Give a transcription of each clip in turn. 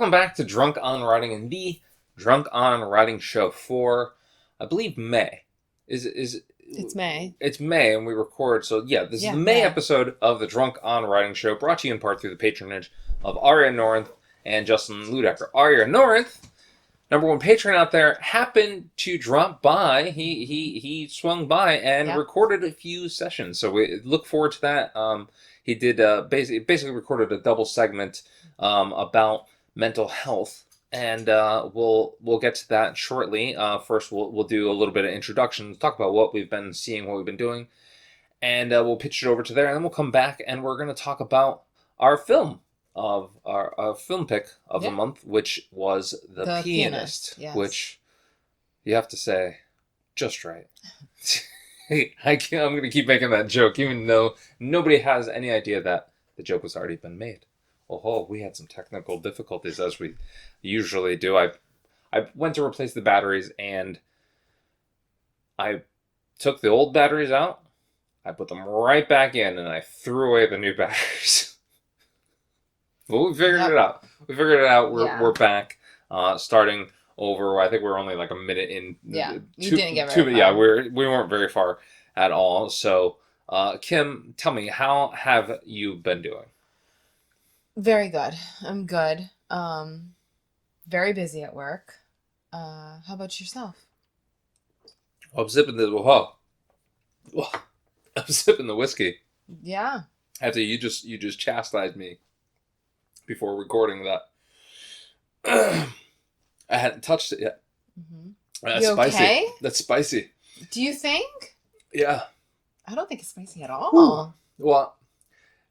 welcome back to Drunk on Writing and the Drunk on Writing show for, I believe, May. It's May. It's May, and we record. So yeah, this is the May episode of the Drunk on Writing show, brought to you in part through the patronage of Ariya, Norinth, and Justin Luedecker. Ariya, Norinth, number one patron out there, happened to drop by. He swung by and recorded a few sessions. So we look forward to that. He did basically recorded a double segment about mental health, and we'll get to that shortly. First, we'll do a little bit of introduction, talk about what we've been seeing, what we've been doing, and we'll pitch it over to there, and then we'll come back and we're going to talk about our film of our film pick of the month, which was the Pianist, which you have to say just right. I'm going to keep making that joke, even though nobody has any idea that the joke has already been made. Oh, we had some technical difficulties, as we usually do. I went to replace the batteries, and I took the old batteries out. I put them right back in, and I threw away the new batteries. Well, we figured it out. We're back, starting over. I think we're only like a minute in. Yeah, you didn't get very far. Yeah, we weren't very far at all. So, Kim, tell me, how have you been doing? Very good. I'm good. Very busy at work. How about yourself? I'm sipping the whiskey. Yeah. After you just chastised me before recording that. I hadn't touched it yet. Mm-hmm. That's you spicy. Okay? That's spicy. Do you think? Yeah. I don't think it's spicy at all. Ooh. Well,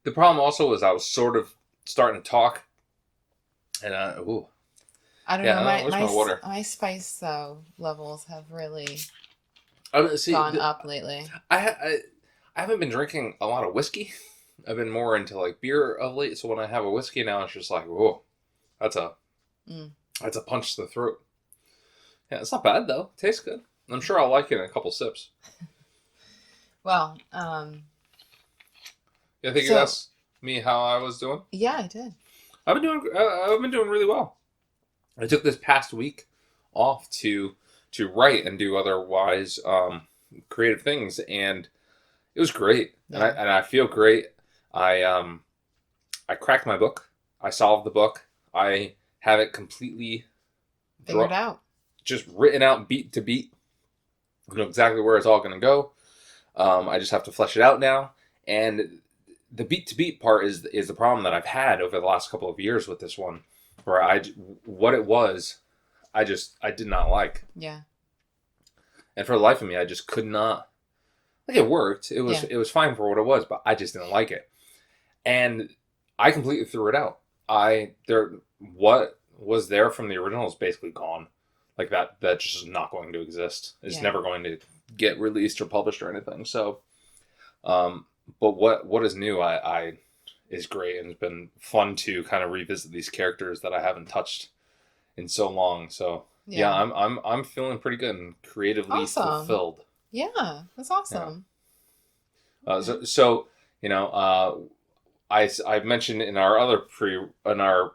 the problem also was I was sort of starting to talk, and I don't know. My spice levels have really gone up lately. I haven't been drinking a lot of whiskey. I've been more into like beer of late. So when I have a whiskey now, it's just like, whoa, that's a punch to the throat. Yeah, it's not bad though. Tastes good. I'm sure I'll like it in a couple sips. Well, you think you asked me how I was doing? Yeah, I did. I've been doing really well. I took this past week off to write and do otherwise creative things, and it was great. Yeah. And I feel great. I cracked my book. I solved the book. I have it completely figured out. Just written out beat to beat. I know exactly where it's all going to go. I just have to flesh it out now. And the beat to beat part is the problem that I've had over the last couple of years with this one, where I did not like. Yeah. And for the life of me, I just could not. Like, it worked. It was fine for what it was, but I just didn't like it. And I completely threw it out. What was there from the original is basically gone. Like that just is not going to exist. It's never going to get released or published or anything. So, but what is new is great, and it's been fun to kind of revisit these characters that I haven't touched in so long. So yeah, I'm feeling pretty good and creatively fulfilled. Yeah, that's awesome. Yeah. So you know, I mentioned in our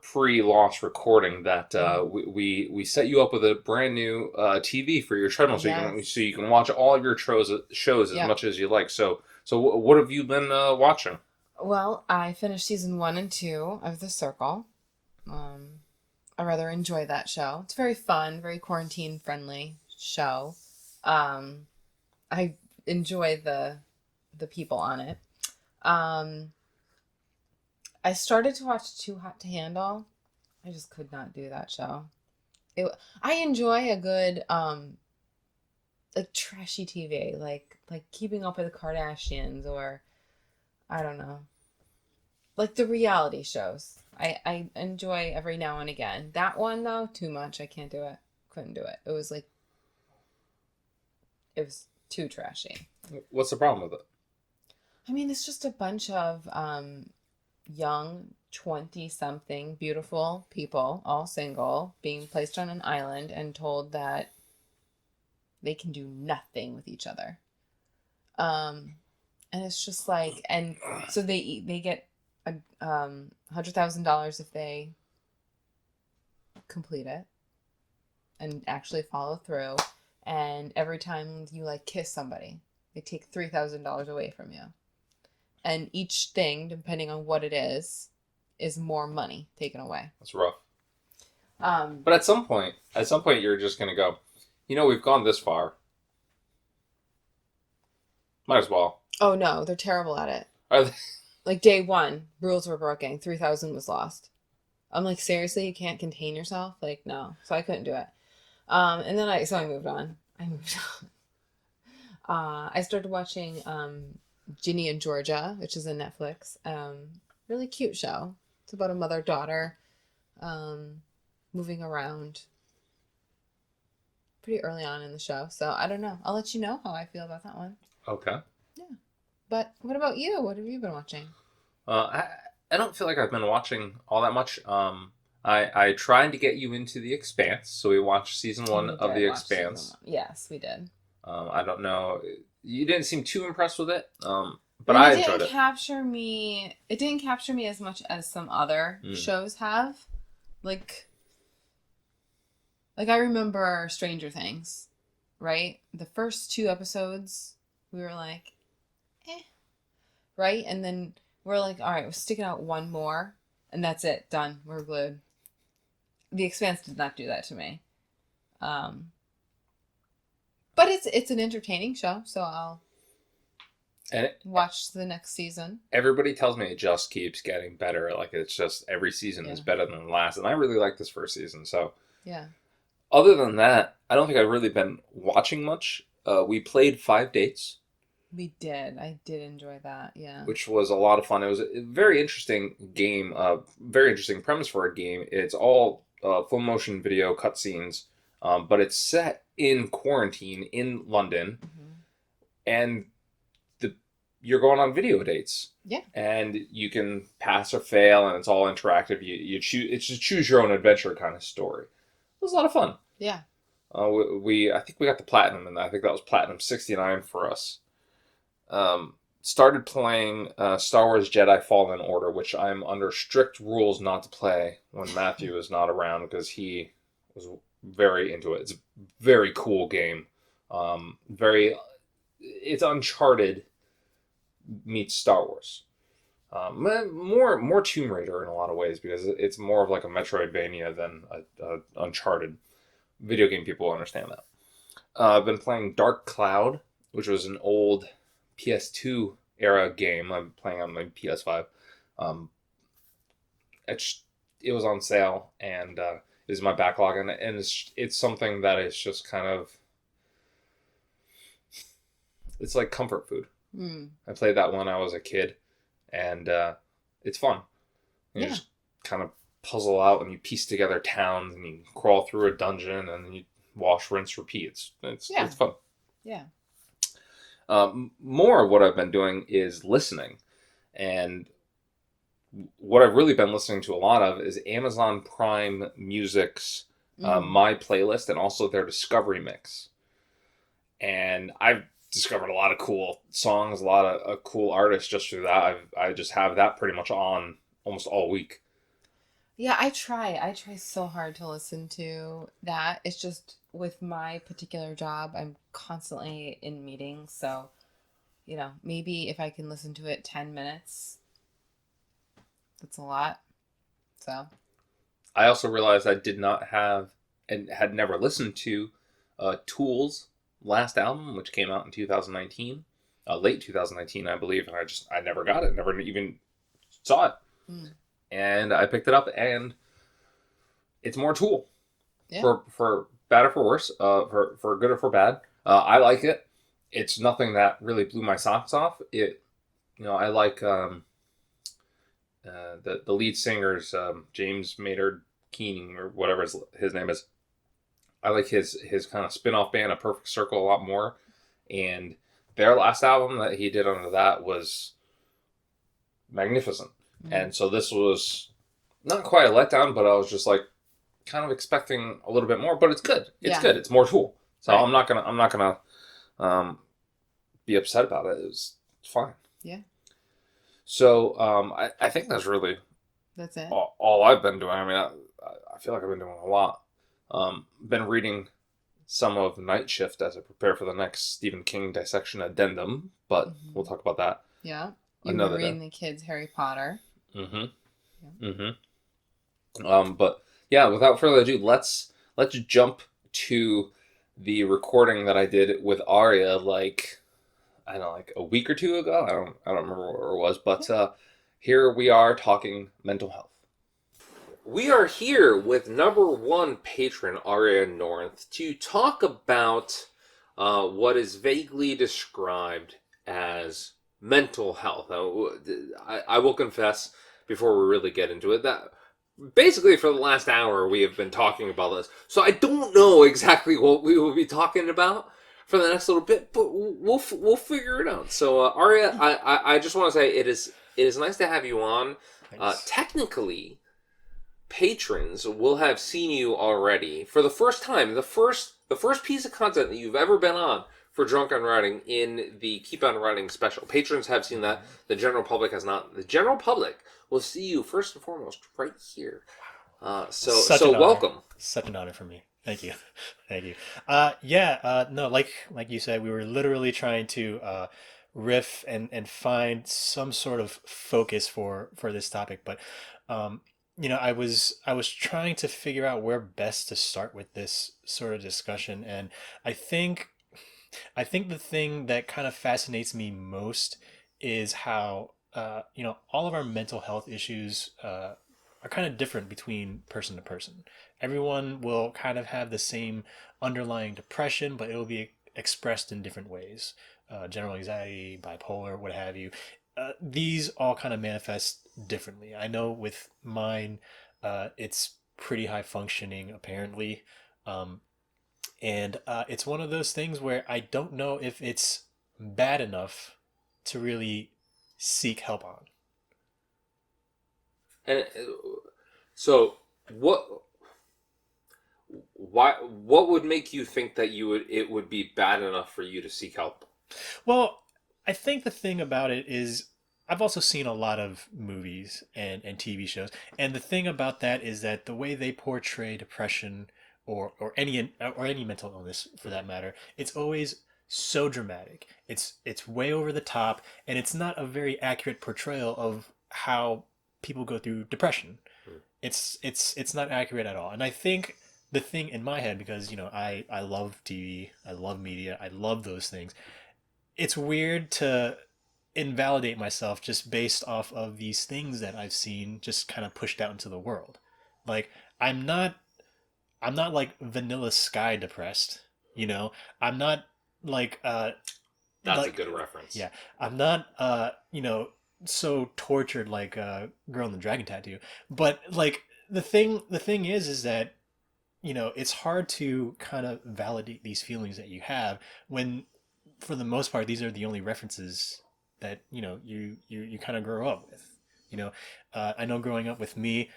pre-launch recording that we set you up with a brand new TV for your treadmill, so you can watch all of your shows as much as you like. So what have you been watching? Well, I finished season 1 and 2 of The Circle. I rather enjoy that show. It's very fun, very quarantine friendly show. I enjoy the people on it. I started to watch Too Hot to Handle. I just could not do that show. I enjoy a good like trashy TV, like Keeping Up with the Kardashians, or I don't know, like the reality shows. I enjoy every now and again. That one though, too much. I can't do it. Couldn't do it. It was too trashy. What's the problem with it? I mean, it's just a bunch of young 20-something beautiful people, all single, being placed on an island and told that they can do nothing with each other. And it's just like, and so they get $100,000 if they complete it and actually follow through. And every time you like kiss somebody, they take $3,000 away from you. And each thing, depending on what it is more money taken away. That's rough. But at some point, you're just gonna go, we've gone this far. Might as well. Oh no, they're terrible at it. Are they? Like day one, rules were broken. 3,000 was lost. I'm like, seriously, you can't contain yourself? Like, no. So I couldn't do it. And then I moved on. I started watching Ginny and Georgia, which is on Netflix. Really cute show. It's about a mother-daughter moving around pretty early on in the show. So I don't know. I'll let you know how I feel about that one. Okay. Yeah. But what about you? What have you been watching? I don't feel like I've been watching all that much. I tried to get you into The Expanse, so we watched season 1 of The Expanse. Yes, we did. I don't know. You didn't seem too impressed with it, but I enjoyed it. It didn't capture me as much as some other shows have. Like I remember Stranger Things, right? The first 2 episodes, we were like, right? And then we're like, all right, we're sticking out one more, and that's it. Done. We're glued. The Expanse did not do that to me. But it's an entertaining show, so I'll watch the next season. Everybody tells me it just keeps getting better. Like, it's just every season is better than the last. And I really like this first season, so. Yeah. Other than that, I don't think I've really been watching much. We played 5 Dates. We did. I did enjoy that, yeah. Which was a lot of fun. It was a very interesting game, very interesting premise for a game. It's all full motion video cutscenes, but it's set in quarantine in London, and you're going on video dates. Yeah. And you can pass or fail, and it's all interactive. You choose. It's a choose your own adventure kind of story. It was a lot of fun. Yeah. I think we got the platinum, and I think that was platinum 69 for us. Started playing Star Wars Jedi Fallen Order, which I'm under strict rules not to play when Matthew is not around because he was very into it. It's a very cool game. It's Uncharted meets Star Wars. More Tomb Raider in a lot of ways because it's more of like a Metroidvania than a Uncharted. Video game people understand that. I've been playing Dark Cloud, which was an old PS2 era game. I'm playing on my PS5. It was on sale and is my backlog, and it's something that is just kind of, it's like comfort food. I played that when I was a kid, and it's fun. You just kind of puzzle out and you piece together towns and you crawl through a dungeon and you wash, rinse, repeat. It's fun. Yeah. More of what I've been doing is listening, and what I've really been listening to a lot of is Amazon Prime Music's My Playlist and also their Discovery Mix. And I've discovered a lot of cool songs, a lot of cool artists just through that. I just have that pretty much on almost all week. Yeah, I try so hard to listen to that. It's just with my particular job, I'm constantly in meetings. So, maybe if I can listen to it 10 minutes, that's a lot. So. I also realized I did not have and had never listened to Tool's last album, which came out in 2019, late 2019, I believe. And I never got it, never even saw it. And I picked it up, and it's more Tool. Yeah. For bad or for worse, for good or for bad. I like it. It's nothing that really blew my socks off. I like the lead singer's James Maynard Keenan or whatever his name is. I like his kind of spin-off band, A Perfect Circle, a lot more. And their last album that he did under that was magnificent. And so this was not quite a letdown, but I was just like kind of expecting a little bit more, but it's good. It's good. It's more Tool. So right. I'm not gonna be upset about it. It's fine. Yeah. So I think that's it. All I've been doing. I mean, I feel like I've been doing a lot. Been reading some of Night Shift as I prepare for the next Stephen King dissection addendum, but we'll talk about that. Yeah. You've Another been reading day. the kids Harry Potter. But yeah, without further ado, let's jump to the recording that I did with Ariya, like, I don't know, like a week or two ago. I don't remember where it was, but here we are talking mental health. We are here with number one patron Ariya Norinth to talk about what is vaguely described as mental health. Now, I will confess, before we really get into it, that basically for the last hour we have been talking about this. So I don't know exactly what we will be talking about for the next little bit, but we'll figure it out. So Ariya, I just want to say it is nice to have you on. Technically, patrons will have seen you already for the first time. The first piece of content that you've ever been on for Drunk on Writing in the Keep on Writing special. Patrons have seen that. The general public has not. The general public will see you first and foremost right here. So welcome. Such an honor for me. Thank you. Thank you. No, like you said, we were literally trying to riff and find some sort of focus for this topic, but I was trying to figure out where best to start with this sort of discussion, and I think the thing that kind of fascinates me most is how all of our mental health issues are kind of different between person to person. Everyone will kind of have the same underlying depression, but it will be expressed in different ways. General anxiety, bipolar, what have you. These all kind of manifest differently. I know with mine, it's pretty high functioning, apparently. And it's one of those things where I don't know if it's bad enough to really seek help on. And so, what would make you think that it would be bad enough for you to seek help? Well, I think the thing about it is I've also seen a lot of movies and TV shows, and the thing about that is that the way they portray depression or any mental illness for that matter, it's always so dramatic. It's way over the top, and it's not a very accurate portrayal of how people go through depression. It's not accurate at all. And I think the thing in my head, because I love TV, I love media, I love those things. It's weird to invalidate myself just based off of these things that I've seen just kind of pushed out into the world. Like I'm not like Vanilla Sky depressed, I'm not like that's a good reference. Yeah. I'm not so tortured like Girl in the Dragon Tattoo. But like the thing is that it's hard to kind of validate these feelings that you have when for the most part these are the only references that you kind of grow up with. I know growing up with me,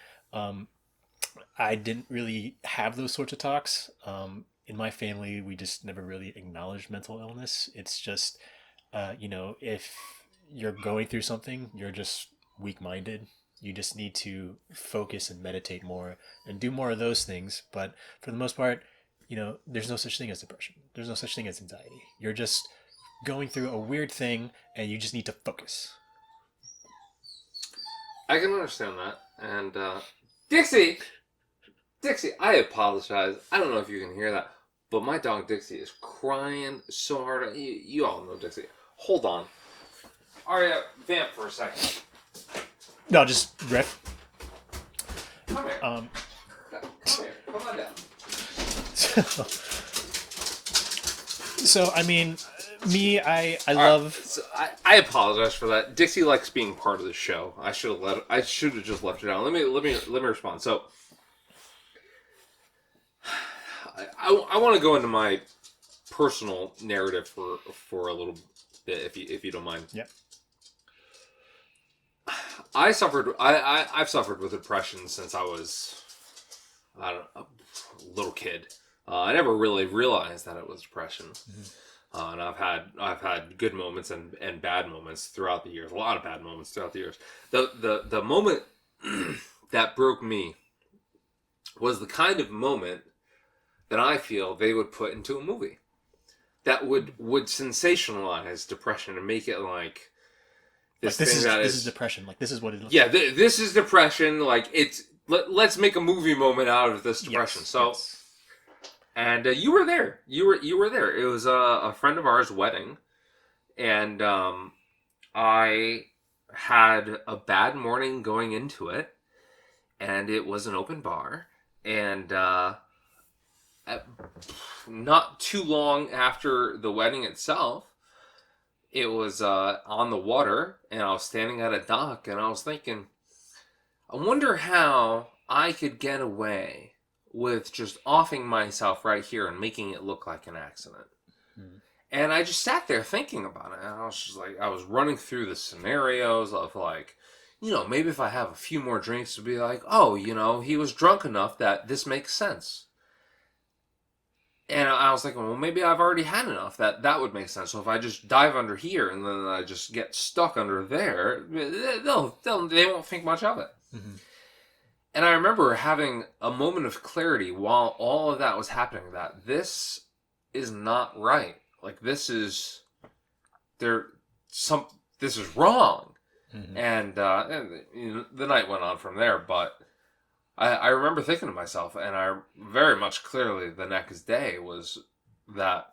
I didn't really have those sorts of talks. In my family, we just never really acknowledged mental illness. It's just, if you're going through something, you're just weak-minded. You just need to focus and meditate more and do more of those things. But for the most part, there's no such thing as depression. There's no such thing as anxiety. You're just going through a weird thing and you just need to focus. I can understand that. And Dixie, I apologize. I don't know if you can hear that, but my dog Dixie is crying so hard. You all know Dixie. Hold on. Ariya, vamp for a second. No, just riff. Come here. Come here. Come on down. So I mean, me, I love. So I apologize for that. Dixie likes being part of the show. I should have just left it out. Let me respond. So I want to go into my personal narrative for a little bit, if you don't mind. Yep. I've suffered with depression since I was a little kid. I never really realized that it was depression. Mm-hmm. And I've had good moments and bad moments throughout the years. A lot of bad moments throughout the years. The moment that broke me was the kind of moment that I feel they would put into a movie that would sensationalize depression and make it like this this thing is that this is depression. Like this is what it looks yeah, like. this is depression. Like let's make a movie moment out of this depression. Yes, So, yes. and you were there. You were there. It was a friend of ours' wedding, and I had a bad morning going into it, and it was an open bar, and not too long after the wedding itself, it was on the water, and I was standing at a dock, and I was thinking, I wonder how I could get away with just offing myself right here and making it look like an accident. Hmm. And I just sat there thinking about it, and I was just like, I was running through the scenarios of like, maybe if I have a few more drinks, to be like, oh, he was drunk enough that this makes sense. And I was like, well, maybe I've already had enough that would make sense. So if I just dive under here and then I just get stuck under there, they won't think much of it. Mm-hmm. And I remember having a moment of clarity while all of that was happening, that this is not right. Like this is wrong. Mm-hmm. And the night went on from there, but I remember thinking to myself, and I very much clearly the next day was that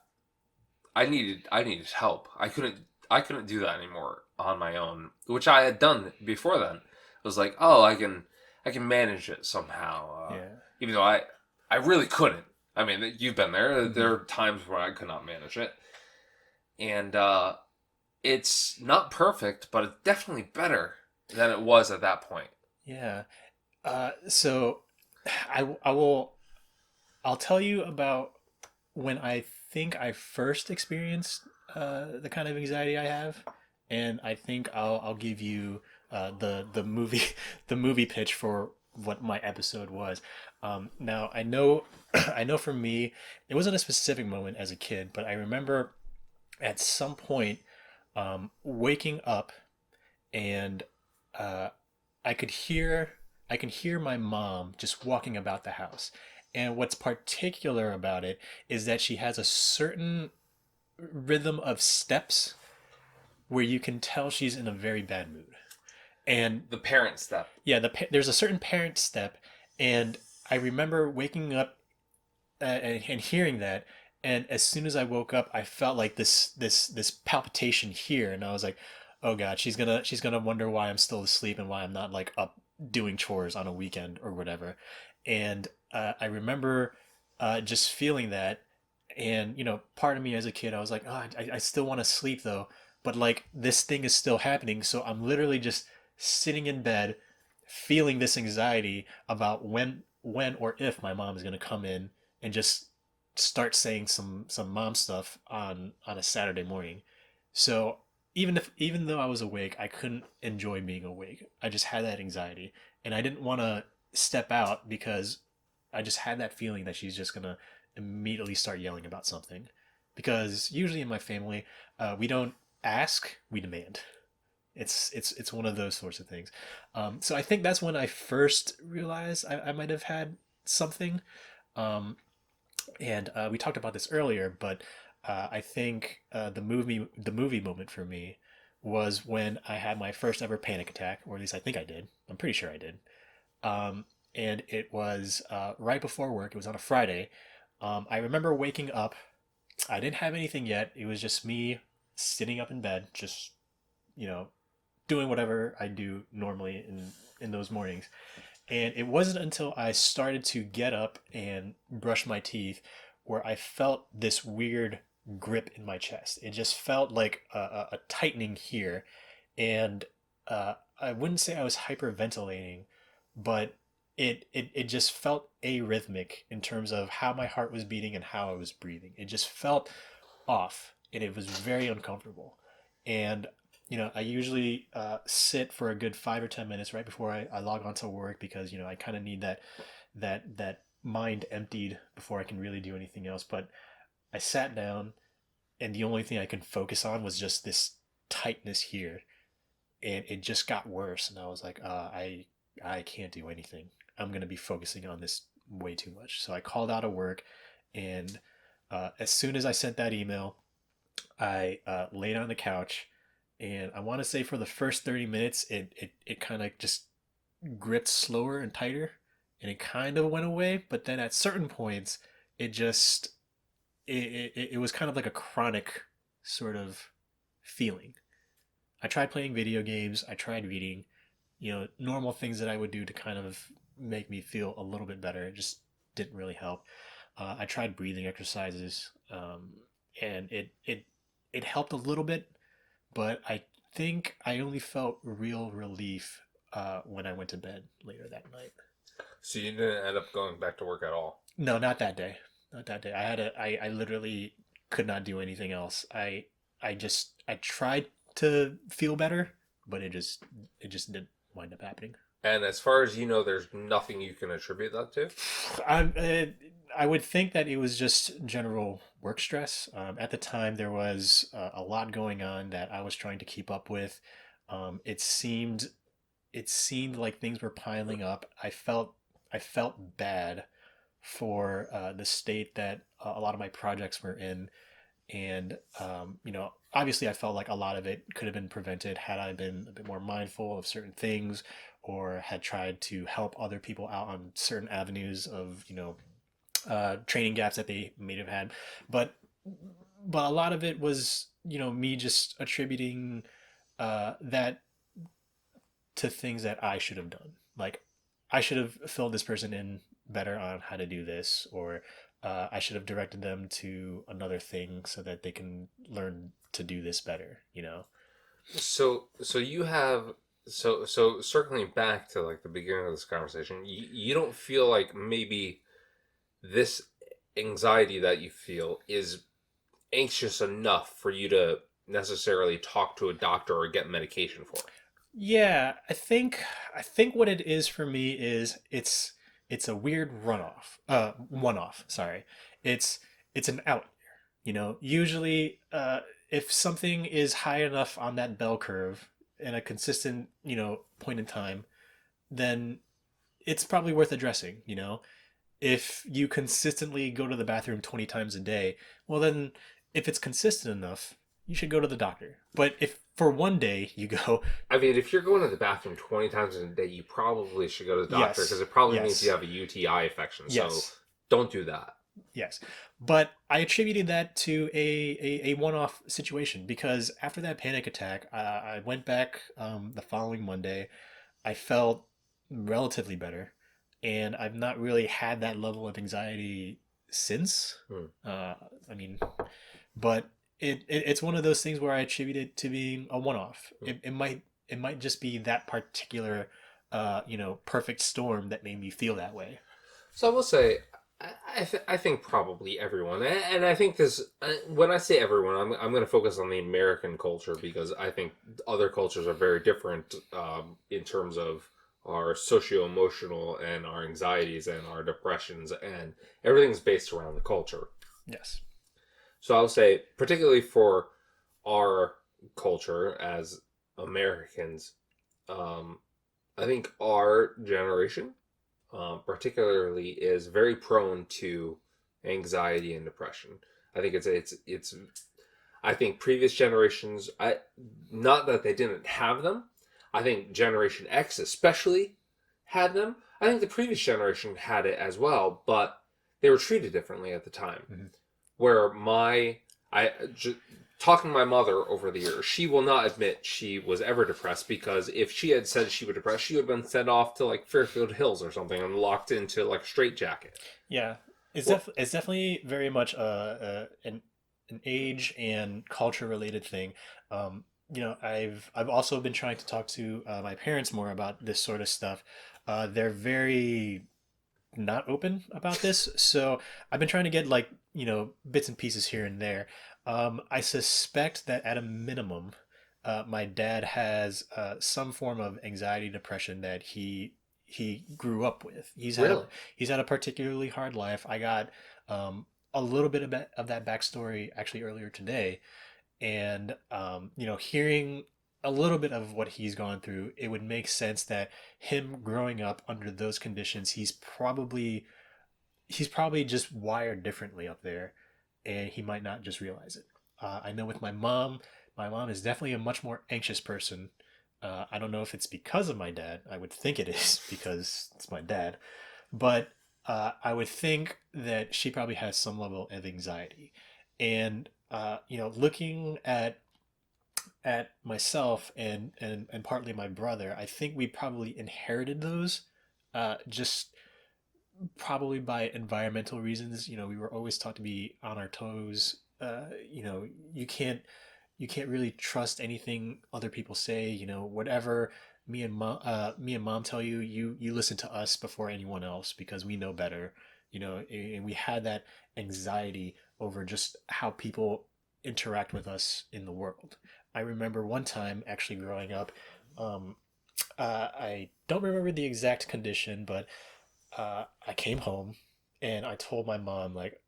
I needed help. I couldn't do that anymore on my own, which I had done before then. It was like, oh, I can manage it somehow. Even though I really couldn't. I mean, you've been there. Mm-hmm. There are times where I could not manage it, and it's not perfect, but it's definitely better than it was at that point. Yeah. So I'll tell you about when I think I first experienced the kind of anxiety I have, and I think I'll give you the movie pitch for what my episode was. Now I know for me it wasn't a specific moment as a kid, but I remember at some point waking up and I can hear my mom just walking about the house. And what's particular about it is that she has a certain rhythm of steps where you can tell she's in a very bad mood. And the parent step. Yeah, there's a certain parent step, and I remember waking up and hearing that, and as soon as I woke up, I felt like this palpitation here, and I was like, "Oh God, she's gonna wonder why I'm still asleep and why I'm not like up doing chores on a weekend or whatever." And I remember just feeling that, and part of me as a kid, I was like, "Oh, I still want to sleep though," but like this thing is still happening, so I'm literally just sitting in bed, feeling this anxiety about when or if my mom is gonna come in and just start saying some mom stuff on a Saturday morning. So even though I was awake, I couldn't enjoy being awake. I just had that anxiety, and I didn't want to step out because I just had that feeling that she's just gonna immediately start yelling about something. Because usually in my family, we don't ask, we demand. It's one of those sorts of things. So I think that's when I first realized I might have had something. And we talked about this earlier, but I think the movie moment for me was when I had my first ever panic attack, or at least I think I did. I'm pretty sure I did. And it was right before work. It was on a Friday. I remember waking up. I didn't have anything yet. It was just me sitting up in bed, just doing whatever I do normally in those mornings. And it wasn't until I started to get up and brush my teeth where I felt this weird grip in my chest. It just felt like a tightening here. And I wouldn't say I was hyperventilating, but it just felt arrhythmic in terms of how my heart was beating and how I was breathing. It just felt off, and it was very uncomfortable. And I usually sit for a good 5 or 10 minutes right before I log on to work because I kind of need that mind emptied before I can really do anything else. But I sat down, and the only thing I could focus on was just this tightness here, and it just got worse. And I was like, I can't do anything. I'm gonna be focusing on this way too much. So I called out of work, and as soon as I sent that email, I laid on the couch, and I want to say for the first 30 minutes, it kind of just gripped slower and tighter, and it kind of went away. But then at certain points, it just it was kind of like a chronic sort of feeling. I tried playing video games, I tried reading, normal things that I would do to kind of make me feel a little bit better. It just didn't really help. I tried breathing exercises, and it helped a little bit, but I think I only felt real relief when I went to bed later that night. So you didn't end up going back to work at all? No, not that day. Not that day. I literally could not do anything else. I tried to feel better, but it just didn't wind up happening. And as far as you know, there's nothing you can attribute that to? I would think that it was just general work stress. At the time, there was a lot going on that I was trying to keep up with. It seemed like things were piling up. I felt bad for the state that a lot of my projects were in, and obviously I felt like a lot of it could have been prevented had I been a bit more mindful of certain things, or had tried to help other people out on certain avenues of training gaps that they may have had. But a lot of it was me just attributing that to things that I should have done. Like, I should have filled this person in better on how to do this, or I should have directed them to another thing so that they can learn to do this better. So you have so circling back to like the beginning of this conversation, you don't feel like maybe this anxiety that you feel is anxious enough for you to necessarily talk to a doctor or get medication for it? Yeah, I think what it is for me is it's a weird one-off, sorry. It's an outlier. Usually if something is high enough on that bell curve in a consistent, point in time, then it's probably worth addressing. If you consistently go to the bathroom 20 times a day, well then if it's consistent enough, you should go to the doctor. But if for one day you go, I mean, if you're going to the bathroom 20 times a day, you probably should go to the doctor, yes, because it probably yes, means you have a UTI infection. So yes, don't do that. yes. But I attributed that to a one-off situation, because after that panic attack, I went back the following Monday. I felt relatively better, and I've not really had that level of anxiety since. I mean, but it's one of those things where I attribute it to being a one-off. It might just be that particular perfect storm that made me feel that way. So I will say, I think probably everyone, and I think this, when I say everyone, I'm going to focus on the American culture, because I think other cultures are very different in terms of our socio-emotional and our anxieties and our depressions, and everything's based around the culture. Yes. So I'll say, particularly for our culture as Americans, I think our generation, particularly, is very prone to anxiety and depression. I think it's. I think previous generations, not that they didn't have them. I think Generation X especially had them. I think the previous generation had it as well, but they were treated differently at the time. Mm-hmm. Where talking to my mother over the years, she will not admit she was ever depressed, because if she had said she was depressed, she would have been sent off to like Fairfield Hills or something and locked into like a straitjacket. Yeah, it's definitely very much an age and culture related thing. I've also been trying to talk to my parents more about this sort of stuff. They're very not open about this, so I've been trying to get bits and pieces here and there. I suspect that at a minimum, my dad has some form of anxiety, depression that he grew up with. He's had a particularly hard life. I got a little bit of that backstory actually earlier today, and hearing a little bit of what he's gone through, it would make sense that him growing up under those conditions, he's probably he's probably just wired differently up there, and he might not just realize it. I know with my mom is definitely a much more anxious person. I don't know if it's because of my dad. I would think it is because it's my dad, but I would think that she probably has some level of anxiety. And looking at myself and partly my brother, I think we probably inherited those, just probably by environmental reasons. We were always taught to be on our toes. You can't really trust anything other people say. Whatever me and mom tell you, you listen to us before anyone else because we know better. And we had that anxiety over just how people interact with us in the world. I remember one time actually growing up, I don't remember the exact condition, but I came home and I told my mom, like,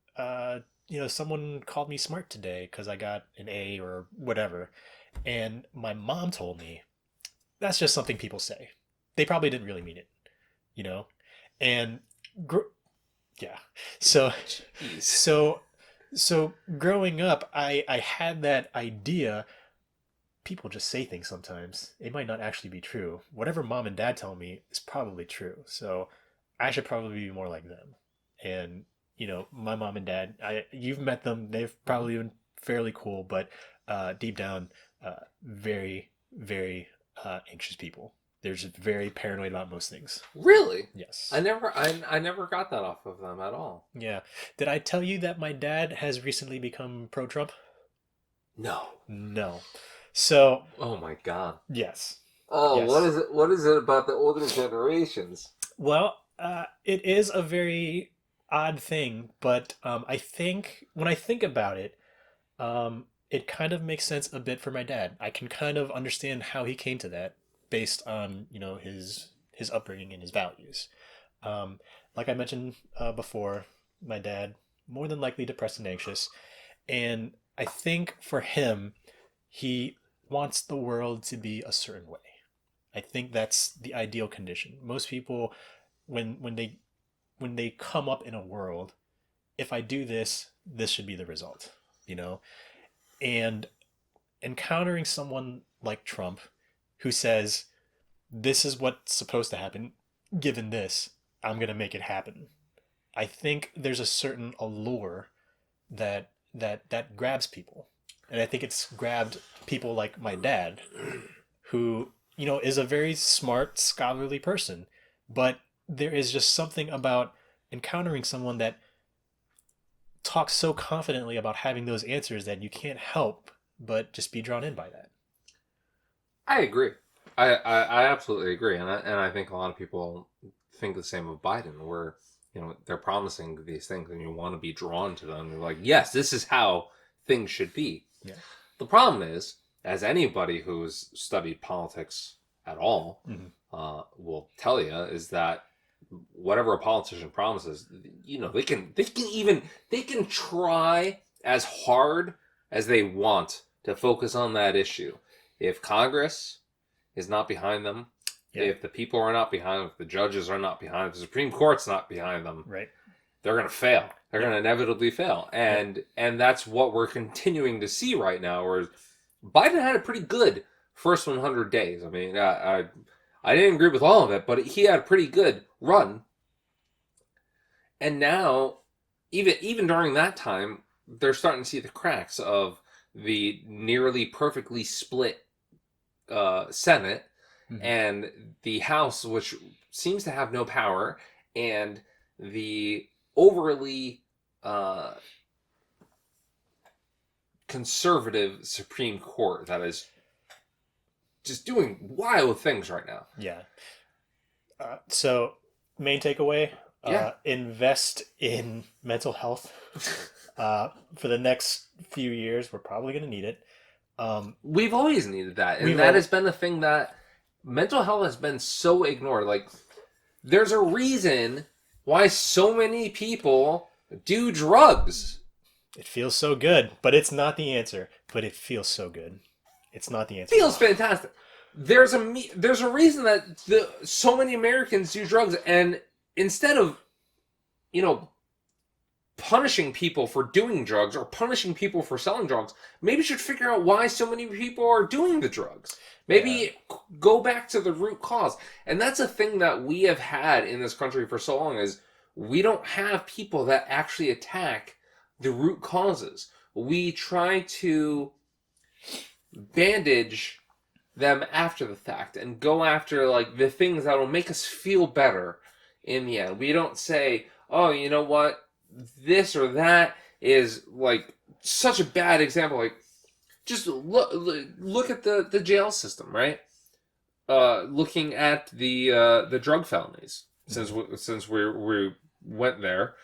someone called me smart today because I got an A or whatever. And my mom told me, that's just something people say. They probably didn't really mean it, you know? And yeah. So, Jeez. so growing up, I had that idea. People just say things sometimes. It might not actually be true. Whatever mom and dad tell me is probably true. So I should probably be more like them. And my mom and dad, you've met them. They've probably been fairly cool, but deep down, very, very anxious people. They're just very paranoid about most things. Really? Yes. I never got that off of them at all. Yeah. Did I tell you that my dad has recently become pro-Trump? No. No. So. Oh my God. Yes. Oh, yes. What is it about the older generations? Well, it is a very odd thing, but I think when I think about it, it kind of makes sense a bit for my dad. I can kind of understand how he came to that based on his upbringing and his values. Like I mentioned before, my dad more than likely depressed and anxious, and I think for him, he wants the world to be a certain way. I think that's the ideal condition. Most people, when they come up in a world, if I do this, this should be the result, And encountering someone like Trump who says, this is what's supposed to happen, given this, I'm going to make it happen. I think there's a certain allure that grabs people. And I think it's grabbed people like my dad, who, is a very smart, scholarly person. But there is just something about encountering someone that talks so confidently about having those answers that you can't help but just be drawn in by that. I agree. I absolutely agree, and I think a lot of people think the same of Biden, where they're promising these things, and you want to be drawn to them. You're like, yes, this is how things should be. Yeah. The problem is, as anybody who's studied politics at all will tell you, is that whatever a politician promises, they can try as hard as they want to focus on that issue. If Congress is not behind them, if the people are not behind them, if the judges are not behind them, if the Supreme Court's not behind them, right, they're going to fail. They're going to inevitably fail. And that's what we're continuing to see right now, where Biden had a pretty good first 100 days. I mean, I didn't agree with all of it, but he had a pretty good run. And now, even during that time, they're starting to see the cracks of the nearly perfectly split Senate and the House, which seems to have no power, and the overly conservative Supreme Court that is just doing wild things right now. Yeah. So, main takeaway, invest in mental health. For the next few years, we're probably going to need it. We've always needed that. And that has been the thing that mental health has been so ignored. Like, there's a reason why so many people do drugs. It feels so good, but it's not the answer. But it feels so good. It's not the answer. Feels fantastic. There's a reason that so many Americans do drugs, and instead of, punishing people for doing drugs or punishing people for selling drugs. Maybe you should figure out why so many people are doing the drugs. Maybe go back to the root cause. And that's a thing that we have had in this country for so long, is we don't have people that actually attack the root causes. We try to bandage them after the fact and go after like the things that will make us feel better in the end. We don't say, oh, you know what, this or that is like such a bad example. Like, just look at the jail system, right? Looking at the drug felonies, since we went there,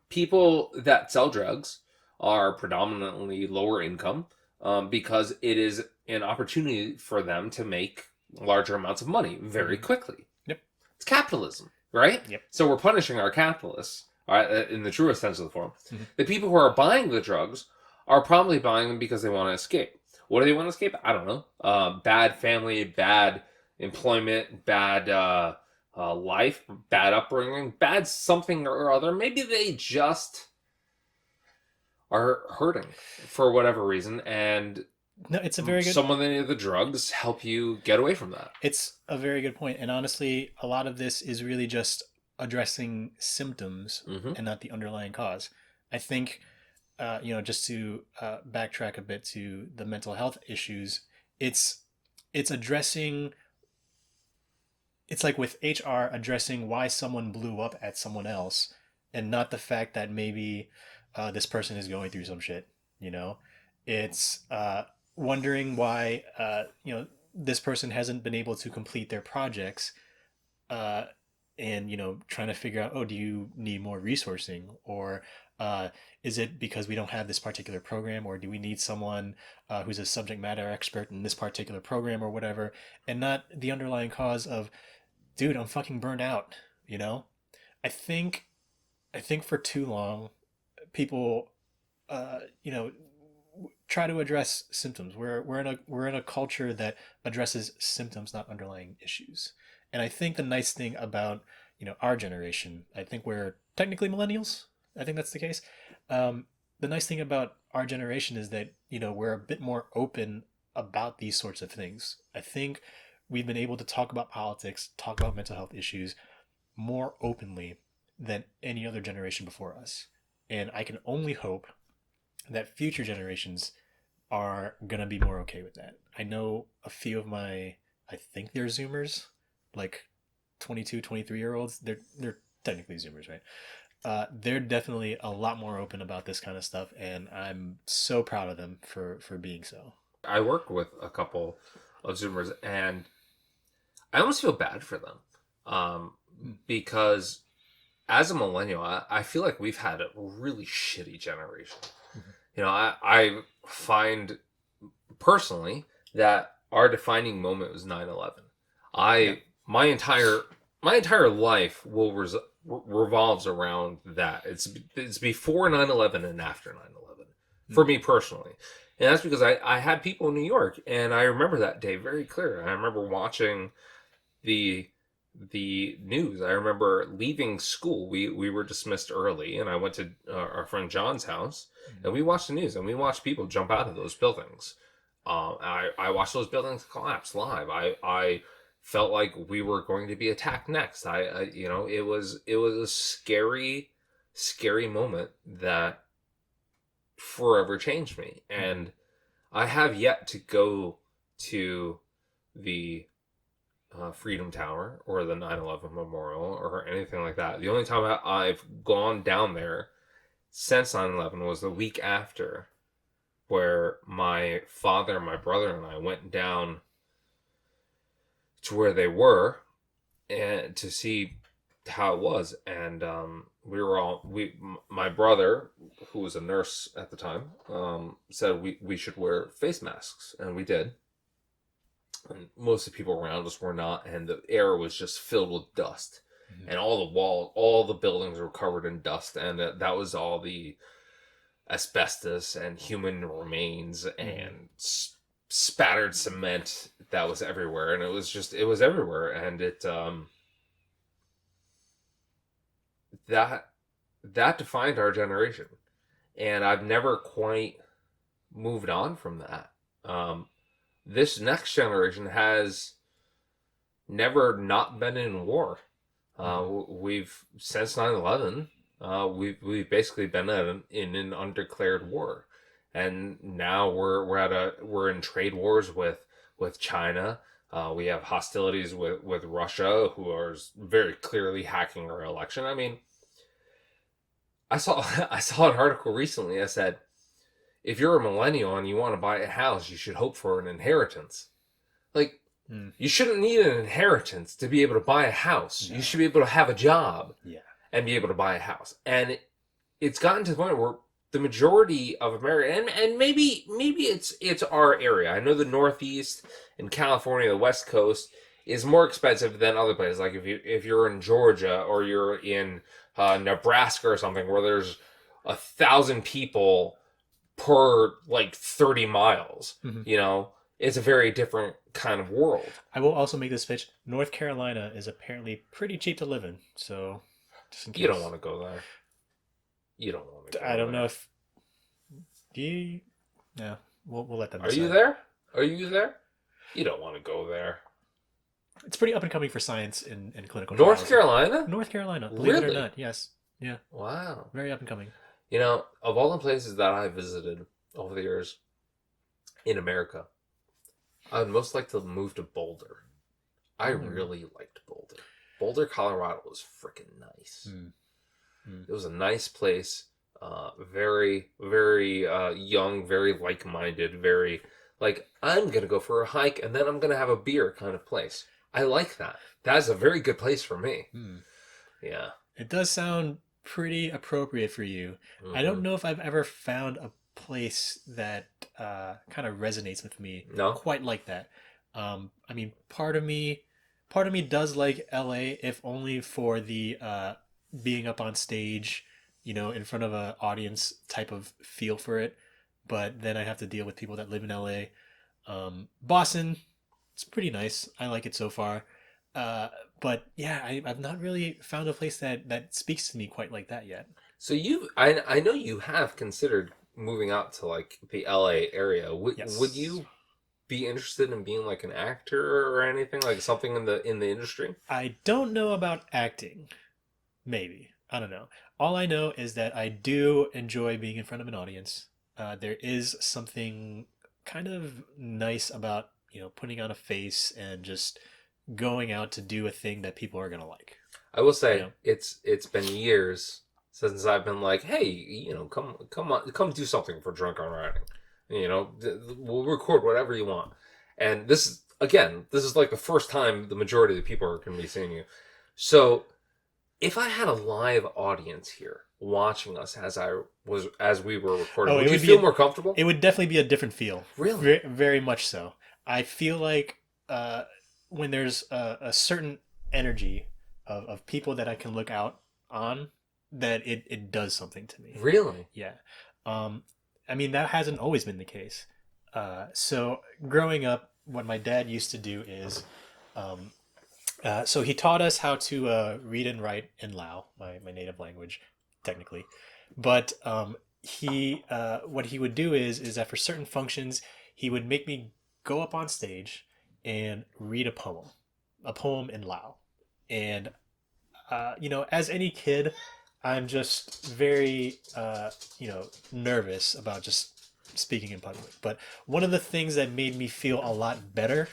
people that sell drugs are predominantly lower income, because it is an opportunity for them to make larger amounts of money very quickly. Yep, it's capitalism, right? Yep. So we're punishing our capitalists, right, in the truest sense of the form. The people who are buying the drugs are probably buying them because they want to escape. What do they want to escape? I don't know. Bad family, bad employment, bad life, bad upbringing, bad something or other. Maybe they just are hurting for whatever reason, and no, it's a very good. Some of the drugs help you get away from that. It's a very good point, and honestly, a lot of this is really just addressing symptoms and not the underlying cause. I think, just to backtrack a bit to the mental health issues, it's addressing. It's like with HR addressing why someone blew up at someone else, and not the fact that maybe this person is going through some shit. It's wondering why this person hasn't been able to complete their projects, and trying to figure out, oh, do you need more resourcing, or is it because we don't have this particular program, or do we need someone who's a subject matter expert in this particular program or whatever, and not the underlying cause of, dude, I'm fucking burned out. I think for too long people try to address symptoms. We're in a culture that addresses symptoms, not underlying issues. And I think the nice thing about our generation, I think we're technically millennials. I think that's the case. The nice thing about our generation is that we're a bit more open about these sorts of things. I think we've been able to talk about politics, talk about mental health issues more openly than any other generation before us. And I can only hope that future generations are going to be more okay with that. I know a few of I think they're Zoomers, like 22, 23-year-olds. They're technically Zoomers, right? They're definitely a lot more open about this kind of stuff, and I'm so proud of them for being so. I work with a couple of Zoomers, and I almost feel bad for them, because as a millennial, I feel like we've had a really shitty generation. I find personally that our defining moment was 9/11. My entire life revolves around that. It's before 9/11 and after 9/11 for me personally. And that's because I had people in New York, and I remember that day very clearly. I remember watching the news. I remember leaving school. We were dismissed early, and I went to our friend John's house, and we watched the news, and we watched people jump out of those buildings. I watched those buildings collapse live. I felt like we were going to be attacked next. It was a scary moment that forever changed me. And I have yet to go to the Freedom Tower or the 9/11 Memorial or anything like that. The only time I've gone down there since 9/11 was the week after, where my father, my brother, and I went down to where they were and to see how it was. And my brother, who was a nurse at the time, said we should wear face masks, and we did. And most of the people around us were not, and the air was just filled with dust. And all the buildings were covered in dust, and that was all the asbestos and human remains and spattered cement that was everywhere. And it was everywhere. And that defined our generation. And I've never quite moved on from that. This next generation has never not been in war. We've since 9/11, we've basically been in an undeclared war, and now we're in trade wars with China. We have hostilities with Russia, who are very clearly hacking our election. I mean, I saw an article recently that said, if you're a millennial and you want to buy a house, you should hope for an inheritance. Like, you shouldn't need an inheritance to be able to buy a house. No. You should be able to have a job and be able to buy a house. And it's gotten to the point where the majority of America, and maybe it's our area. I know the Northeast and California, the West Coast, is more expensive than other places. Like if you're in Georgia or you're in Nebraska or something, where there's 1,000 people per like 30 miles, you know, it's a very different kind of world. I will also make this pitch. North Carolina is apparently pretty cheap to live in, so just in case. You don't want to go there. You don't want to go I don't know if... Do you... No, we'll let them decide. Are you there? Are you there? You don't want to go there. It's pretty up and coming for science and clinical North trials. Carolina? North Carolina, believe Really? it or not, yes. Yeah. Wow. Very up and coming. You know, of all the places that I visited over the years in America, I would most like to move to Boulder. I really liked Boulder. Boulder, Colorado was freaking nice. It was a nice place. Very, very young, very like-minded, very, like, I'm going to go for a hike and then I'm going to have a beer kind of place. I like that. That's a very good place for me. Yeah. It does sound pretty appropriate for you. I don't know if I've ever found a place that kind of resonates with me quite like that. I mean, part of me does like LA, if only for the being up on stage, you know, in front of an audience type of feel for it. But then I have to deal with people that live in LA. Boston, it's pretty nice. I like it so far. But yeah, I've not really found a place that speaks to me quite like that yet. So I know you have considered moving out to like the LA area. Would you be interested in being like an actor or anything, like something in the industry? I don't know about acting. Maybe. I don't know. All I know is that I do enjoy being in front of an audience. There is something kind of nice about, you know, putting on a face and just going out to do a thing that people are gonna like. I will say, it's been years since I've been like, hey, you know, come do something for Drunk on Writing. You know, we'll record whatever you want. And this is like the first time the majority of the people are going to be seeing you. So if I had a live audience here watching us as we were recording, would you feel more comfortable? It would definitely be a different feel. Really? Very, very much so. I feel like when there's a certain energy of people that I can look out on, that it does something to me. Really? Yeah. I mean, that hasn't always been the case. So growing up, what my dad used to do is, so he taught us how to read and write in Lao, my native language, technically. But what he would do is that for certain functions, he would make me go up on stage and read a poem in Lao. And, you know, as any kid, I'm just very, you know, nervous about just speaking in public. But one of the things that made me feel a lot better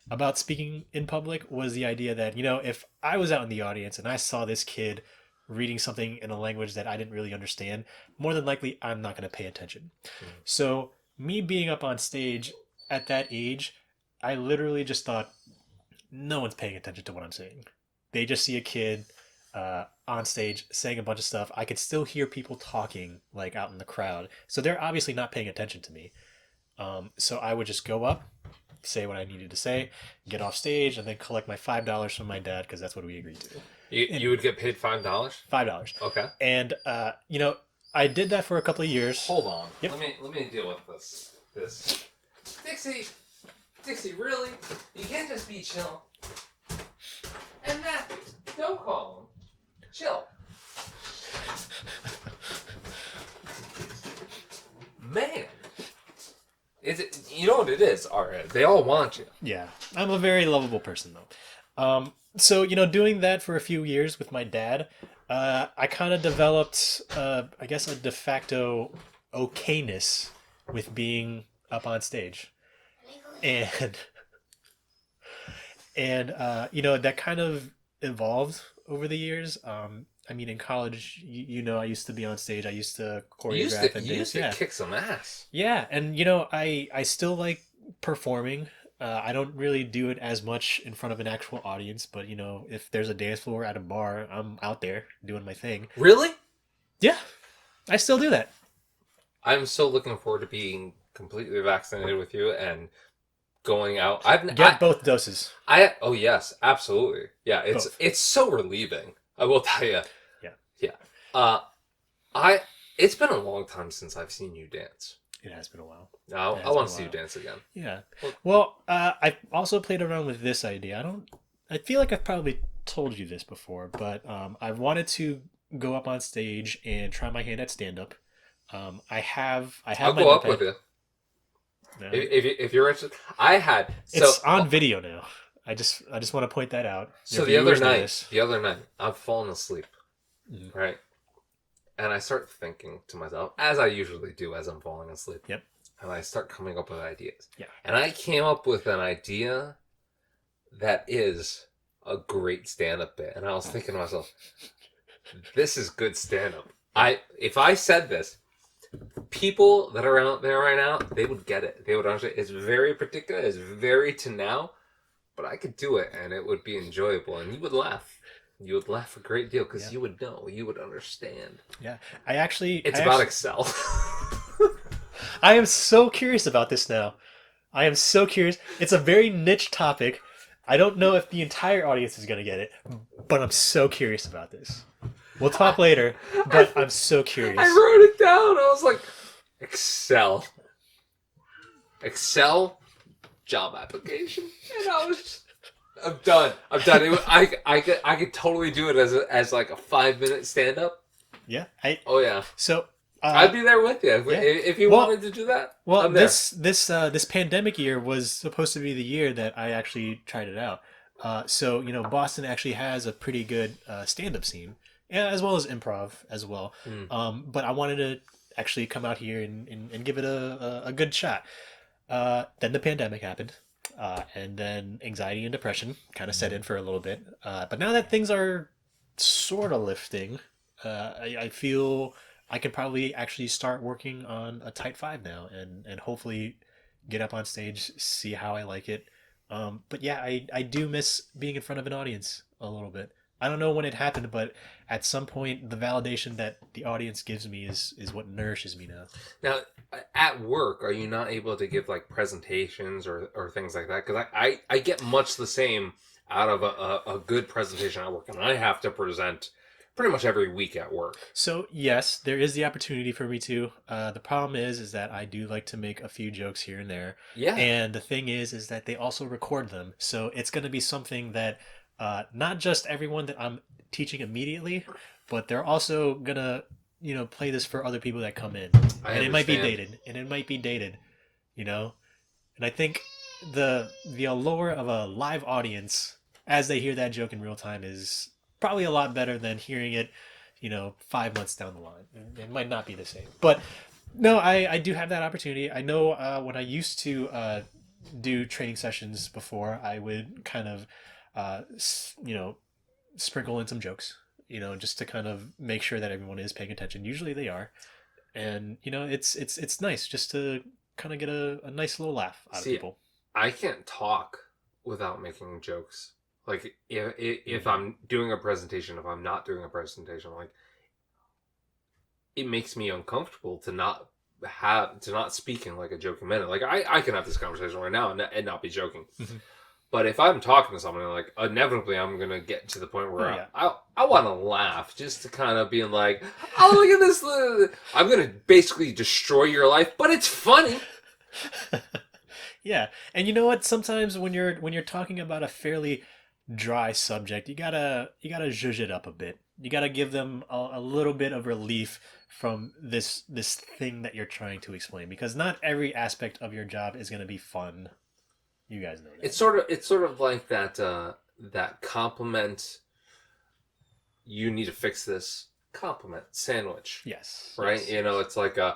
about speaking in public was the idea that, you know, if I was out in the audience and I saw this kid reading something in a language that I didn't really understand, more than likely I'm not going to pay attention. So me being up on stage at that age, I literally just thought, no one's paying attention to what I'm saying. They just see a kid on stage saying a bunch of stuff. I could still hear people talking like out in the crowd. So they're obviously not paying attention to me. So I would just go up, say what I needed to say, get off stage, and then collect my $5 from my dad, because that's what we agreed to. You would get paid $5? $5. Okay. And you know, I did that for a couple of years. Hold on. Yep. Let me deal with this. Dixie, really? You can't just be chill. And Matthew, don't call him. Chill. man. You know what it is, Ariya? They all want you. Yeah, I'm a very lovable person though. So doing that for a few years with my dad, I kind of developed, I guess, a de facto okayness with being up on stage, and that kind of evolved over the years. I mean, in college, I used to be on stage. I used to choreograph and You dance. used to kick some ass. Yeah, and I still like performing. I don't really do it as much in front of an actual audience, but if there's a dance floor at a bar, I'm out there doing my thing. Really? Yeah, I still do that. I'm so looking forward to being completely vaccinated with you and going out. Get both doses. Oh yes, absolutely. Yeah, it's so relieving. I will tell you. Yeah. Yeah. It's been a long time since I've seen you dance. It has been a while. I want to see you dance again. Yeah. Well, I also played around with this idea. I feel like I've probably told you this before, but I've wanted to go up on stage and try my hand at stand up. I'll go up with you. No. If you're interested, it's on video now. I just want to point that out. So the other night, I've fallen asleep, right? And I start thinking to myself, as I usually do as I'm falling asleep. Yep. And I start coming up with ideas. Yeah. And I came up with an idea that is a great stand-up bit. And I was thinking to myself, this is good stand-up. If I said this, people that are out there right now, they would get it. They would understand. It's very particular. It's very to now. But I could do it, and it would be enjoyable. And you would laugh. You would laugh a great deal because you would know. You would understand. Yeah. It's about Excel. I am so curious about this now. I am so curious. It's a very niche topic. I don't know if the entire audience is going to get it, but I'm so curious about this. We'll talk later, but I'm so curious. I wrote it down. I was like, Excel, job application. And I was just, I'm done. I could totally do it as like a 5-minute stand-up. Yeah. Oh, yeah. So... I'd be there with you if you wanted to do that. Well, this pandemic year was supposed to be the year that I actually tried it out. So Boston actually has a pretty good stand-up scene, as well as improv as well. But I wanted to actually come out here and give it a good shot. Then the pandemic happened, and then anxiety and depression kind of set in for a little bit. But now that things are sort of lifting, I feel I can probably actually start working on a tight 5 now and hopefully get up on stage, see how I like it. But yeah, I do miss being in front of an audience a little bit. I don't know when it happened, but at some point, the validation that the audience gives me is what nourishes me now. Now, at work, are you not able to give like presentations or things like that? Because I get much the same out of a good presentation at work, and I have to present pretty much every week at work. So yes, there is the opportunity for me to. The problem is that I do like to make a few jokes here and there. Yeah. And the thing is that they also record them, so it's going to be something that not just everyone that I'm teaching immediately, but they're also gonna play this for other people that come in, and it might be dated, And I think the allure of a live audience as they hear that joke in real time is probably a lot better than hearing it, 5 months down the line. It might not be the same. But no, I do have that opportunity. I know when I used to do training sessions before, I would kind of, sprinkle in some jokes, just to kind of make sure that everyone is paying attention. Usually they are. And, it's nice just to kind of get a nice little laugh out of people. I can't talk without making jokes. Like, if I'm doing a presentation, if I'm not doing a presentation, like, it makes me uncomfortable to not speak in, like, a joking manner. Like, I can have this conversation right now and not be joking. Mm-hmm. But if I'm talking to someone, like, inevitably I'm going to get to the point where I want to laugh just to kind of be like, oh, look at this. I'm going to basically destroy your life, but it's funny. Yeah. And you know what? Sometimes when you're talking about a fairly dry subject, you gotta zhuzh it up a bit, you gotta give them a little bit of relief from this thing that you're trying to explain, because not every aspect of your job is gonna be fun. You guys know that. It's sort of like that compliment. You need to fix this compliment sandwich. Yes. Right. Yes, You know, it's like I'm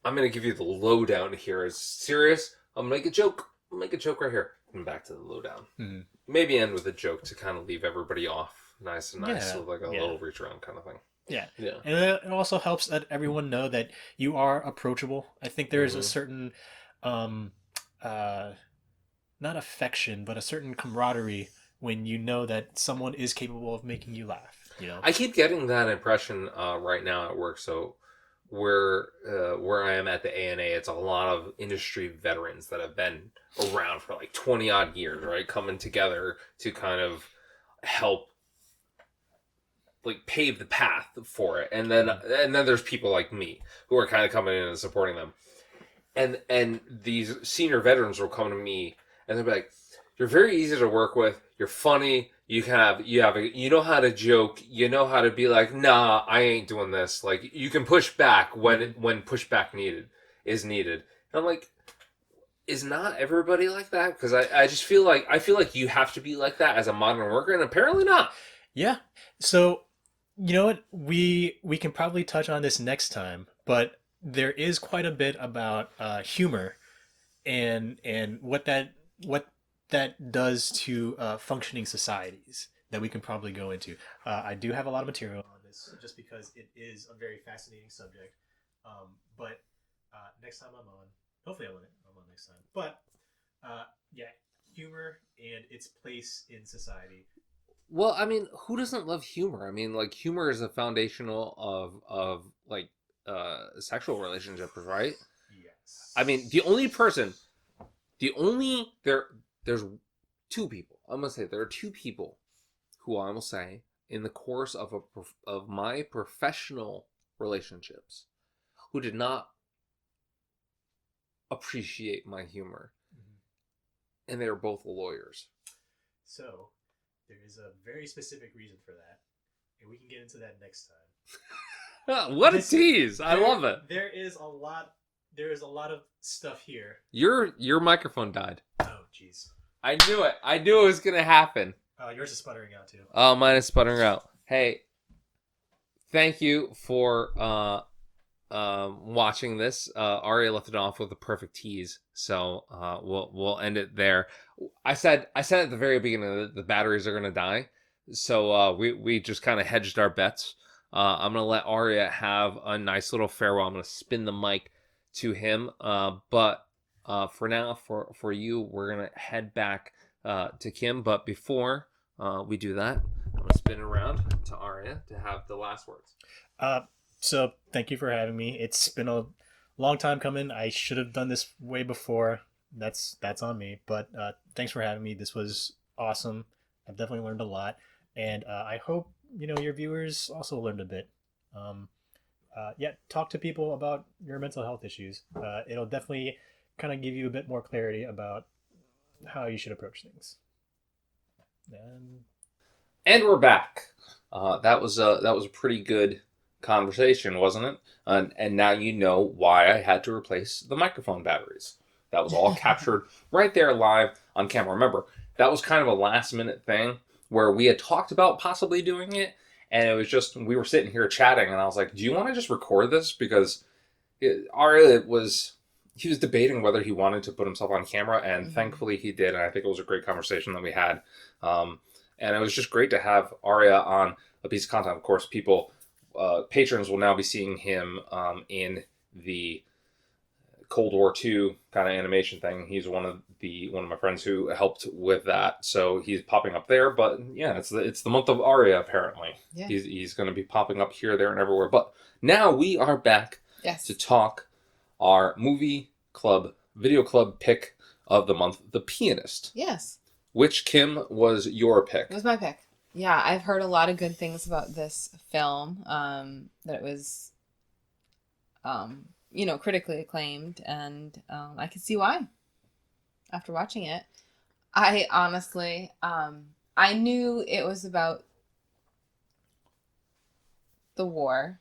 gonna give you the lowdown here. It's serious. I'm gonna make a joke. I'll make a joke right here. And back to the lowdown. Mm-hmm. Maybe end with a joke to kind of leave everybody off nice and nice, Yeah. with like a little reach around kind of thing. Yeah. Yeah. And it also helps that everyone know that you are approachable. I think there is a certain, not affection, but a certain camaraderie when you know that someone is capable of making you laugh. You know, I keep getting that impression right now at work. So where I am at the ANA, it's a lot of industry veterans that have been around for like 20 odd years, right? Coming together to kind of help like pave the path for it. And then there's people like me who are kind of coming in and supporting them. And these senior veterans will come to me and they'll be like, "You're very easy to work with. You're funny. You know how to joke. You know how to be like, nah, I ain't doing this. Like, you can push back when pushback is needed." And I'm like, is not everybody like that? Because I just feel like you have to be like that as a modern worker, and apparently not. Yeah. So, you know what? We can probably touch on this next time, but there is quite a bit about humor and what that does to functioning societies that we can probably go into. I do have a lot of material on this just because it is a very fascinating subject. But next time I'm on, hopefully I'm on next time. But yeah, humor and its place in society. Well, I mean, who doesn't love humor? I mean, like, humor is a foundational of like sexual relationships, right? Yes. I mean, there's two people. I'm gonna say there are two people who I will say in the course of my professional relationships who did not appreciate my humor, and they were both lawyers. So there is a very specific reason for that, and we can get into that next time. What a tease! I love it. There is a lot of stuff here. Your microphone died. Oh, jeez. I knew it. I knew it was gonna happen. Yours is sputtering out too. Oh, mine is sputtering out. Hey, thank you for watching this. Ariya left it off with a perfect tease, so we'll end it there. I said at the very beginning that the batteries are gonna die, so we just kind of hedged our bets. I'm gonna let Ariya have a nice little farewell. I'm gonna spin the mic to him, but for now, for you, we're gonna head back to Kim. But before we do that, I'm gonna spin it around to Ariya to have the last words. So thank you for having me. It's been a long time coming. I should have done this way before. That's on me. But thanks for having me. This was awesome. I've definitely learned a lot, and I hope your viewers also learned a bit. Yeah, talk to people about your mental health issues. It'll definitely kind of give you a bit more clarity about how you should approach things. And we're back. That was a pretty good conversation, wasn't it? And now you know why I had to replace the microphone batteries. That was all captured right there live on camera. Remember, that was kind of a last minute thing where we had talked about possibly doing it, and it was just, we were sitting here chatting, and I was like, do you want to just record this? Because he was debating whether he wanted to put himself on camera, and thankfully he did, and I think it was a great conversation that we had. And it was just great to have Ariya on a piece of content. Of course, patrons will now be seeing him in the Cold War II kind of animation thing. He's one of my friends who helped with that, so he's popping up there. But yeah, it's the month of Ariya apparently. Yeah. He's going to be popping up here, there, and everywhere. But now we are back to talk our video club pick of the month, The Pianist. Yes. Which, Kim, was your pick? It was my pick. Yeah, I've heard a lot of good things about this film. That it was, critically acclaimed, and I can see why. After watching it, I honestly, I knew it was about the war.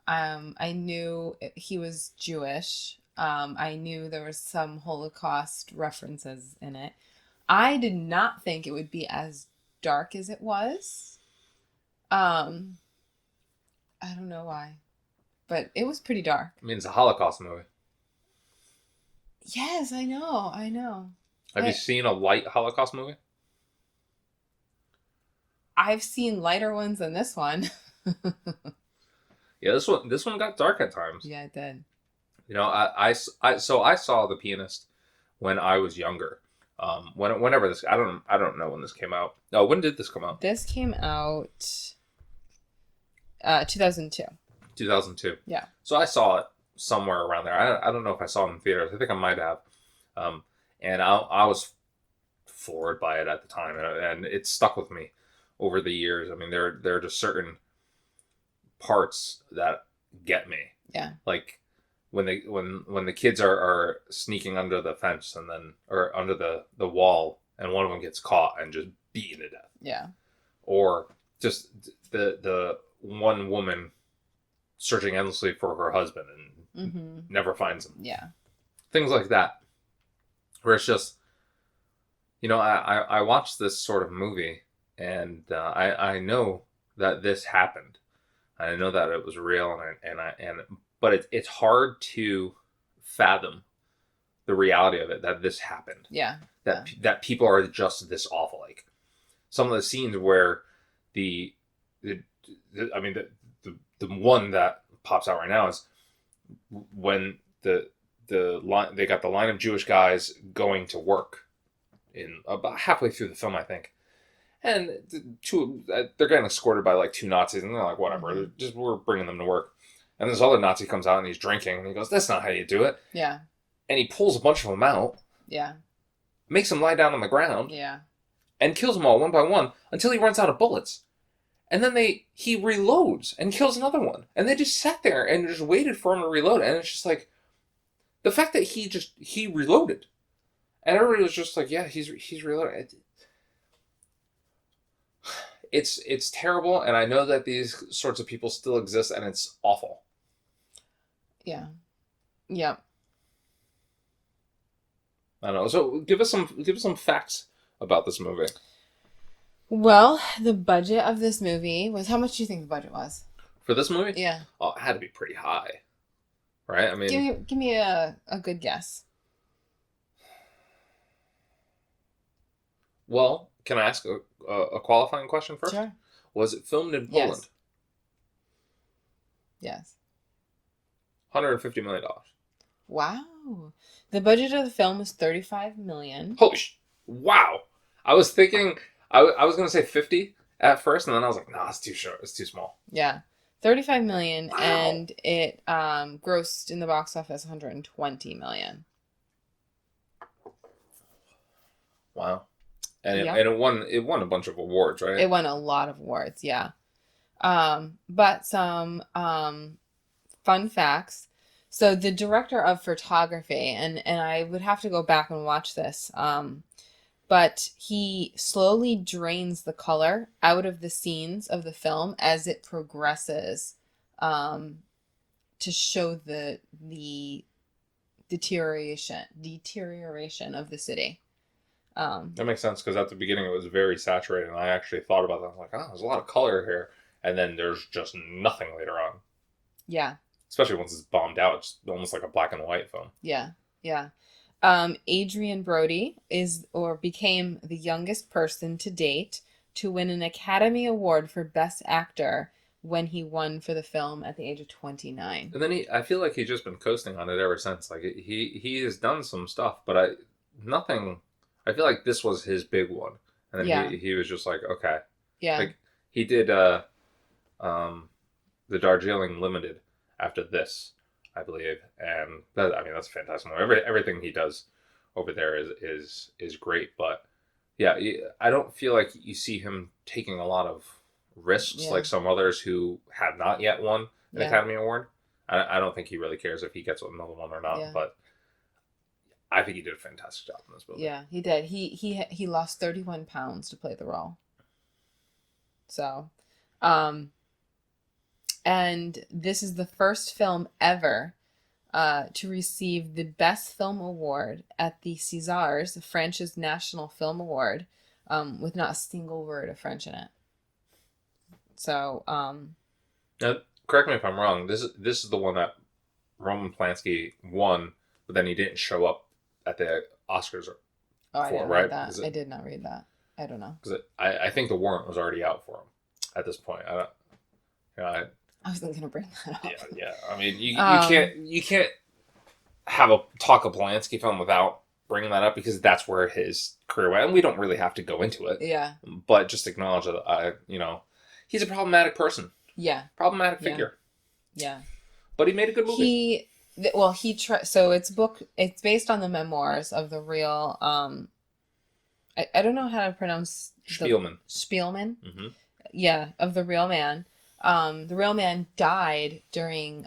I knew he was Jewish. I knew there was some Holocaust references in it. I did not think it would be as dark as it was. I don't know why, but it was pretty dark. I mean, it's a Holocaust movie. Yes, I know. Have you seen a light Holocaust movie? I've seen lighter ones than this one. Yeah, this one got dark at times. Yeah, it did. You know, so I saw The Pianist when I was younger. Whenever this, I don't know when this came out. No, when did this come out? This came out 2002. 2002. Yeah. So I saw it somewhere around there. I don't know if I saw it in theaters. I think I might have. And I was floored by it at the time, and it stuck with me over the years. I mean, there are just certain parts that get me. Yeah. Like when the kids are sneaking under the fence or under the wall, and one of them gets caught and just beaten to death. Yeah. Or just the one woman searching endlessly for her husband and never finds him. Yeah. Things like that. Where it's just, you know, I watched this sort of movie, and I know that this happened. I know that it was real, but it's hard to fathom the reality of it, that this happened. Yeah. That people are just this awful. Like some of the scenes where the one that pops out right now is when they got the line of Jewish guys going to work in about halfway through the film, I think. And they're getting escorted by like two Nazis, and they're like, whatever, we're bringing them to work. And this other Nazi comes out and he's drinking, and he goes, that's not how you do it. Yeah. And he pulls a bunch of them out. Yeah. Makes them lie down on the ground. Yeah. And kills them all one by one until he runs out of bullets. And then he reloads and kills another one. And they just sat there and just waited for him to reload. And it's just like, the fact that he reloaded. And everybody was just like, yeah, he's reloaded. It's terrible, and I know that these sorts of people still exist, and it's awful. Yeah. Yep. I don't know. So give us some facts about this movie. Well, the budget of this movie was, how much do you think the budget was? For this movie? Yeah. Oh, it had to be pretty high. Right? I mean, give me a good guess. Well, can I ask a qualifying question first? Sure. Was it filmed in Poland? Yes. $150 million. Wow. The budget of the film was $35 million. Holy wow. I was thinking, I was going to say 50 at first, and then I was like, nah, it's too short. It's too small. Yeah. $35 million, wow. And it grossed in the box office $120 million. Wow. And it won a bunch of awards, right? It won a lot of awards, yeah. But some fun facts. So the director of photography, and I would have to go back and watch this, but he slowly drains the color out of the scenes of the film as it progresses, to show the deterioration of the city. That makes sense, because at the beginning it was very saturated, and I actually thought about that. I was like, oh, there's a lot of color here, and then there's just nothing later on. Yeah. Especially once it's bombed out, it's almost like a black and white film. Yeah, yeah. Adrian Brody became the youngest person to date to win an Academy Award for Best Actor when he won for the film at the age of 29. And then I feel like he's just been coasting on it ever since. Like he has done some stuff, but nothing. I feel like this was his big one, and then he was just like, okay, yeah. Like he did the Darjeeling Limited after this, I believe, and that's a fantastic movie. Everything he does over there is great, but yeah, I don't feel like you see him taking a lot of risks like some others who have not yet won an Academy Award. I don't think he really cares if he gets another one or not, but I think he did a fantastic job in this movie. Yeah, he did. He lost 31 pounds to play the role. So, And this is the first film ever to receive the Best Film Award at the Césars, France's National Film Award, with not a single word of French in it. So, now, correct me if I'm wrong. This is the one that Roman Polanski won, but then he didn't show up at the Oscars I for, didn't right? read that. I did not read that. I don't know. Because I think the warrant was already out for him at this point. I wasn't going to bring that up. Yeah. I mean, you can't have a talk of Polanski film without bringing that up, because that's where his career went, and we don't really have to go into it. Yeah. But just acknowledge that he's a problematic person. Yeah. Problematic figure. Yeah. But he made a good movie. So it's based on the memoirs of the real I don't know how to pronounce Spielman. Mm-hmm. Yeah, of the real man. The real man died during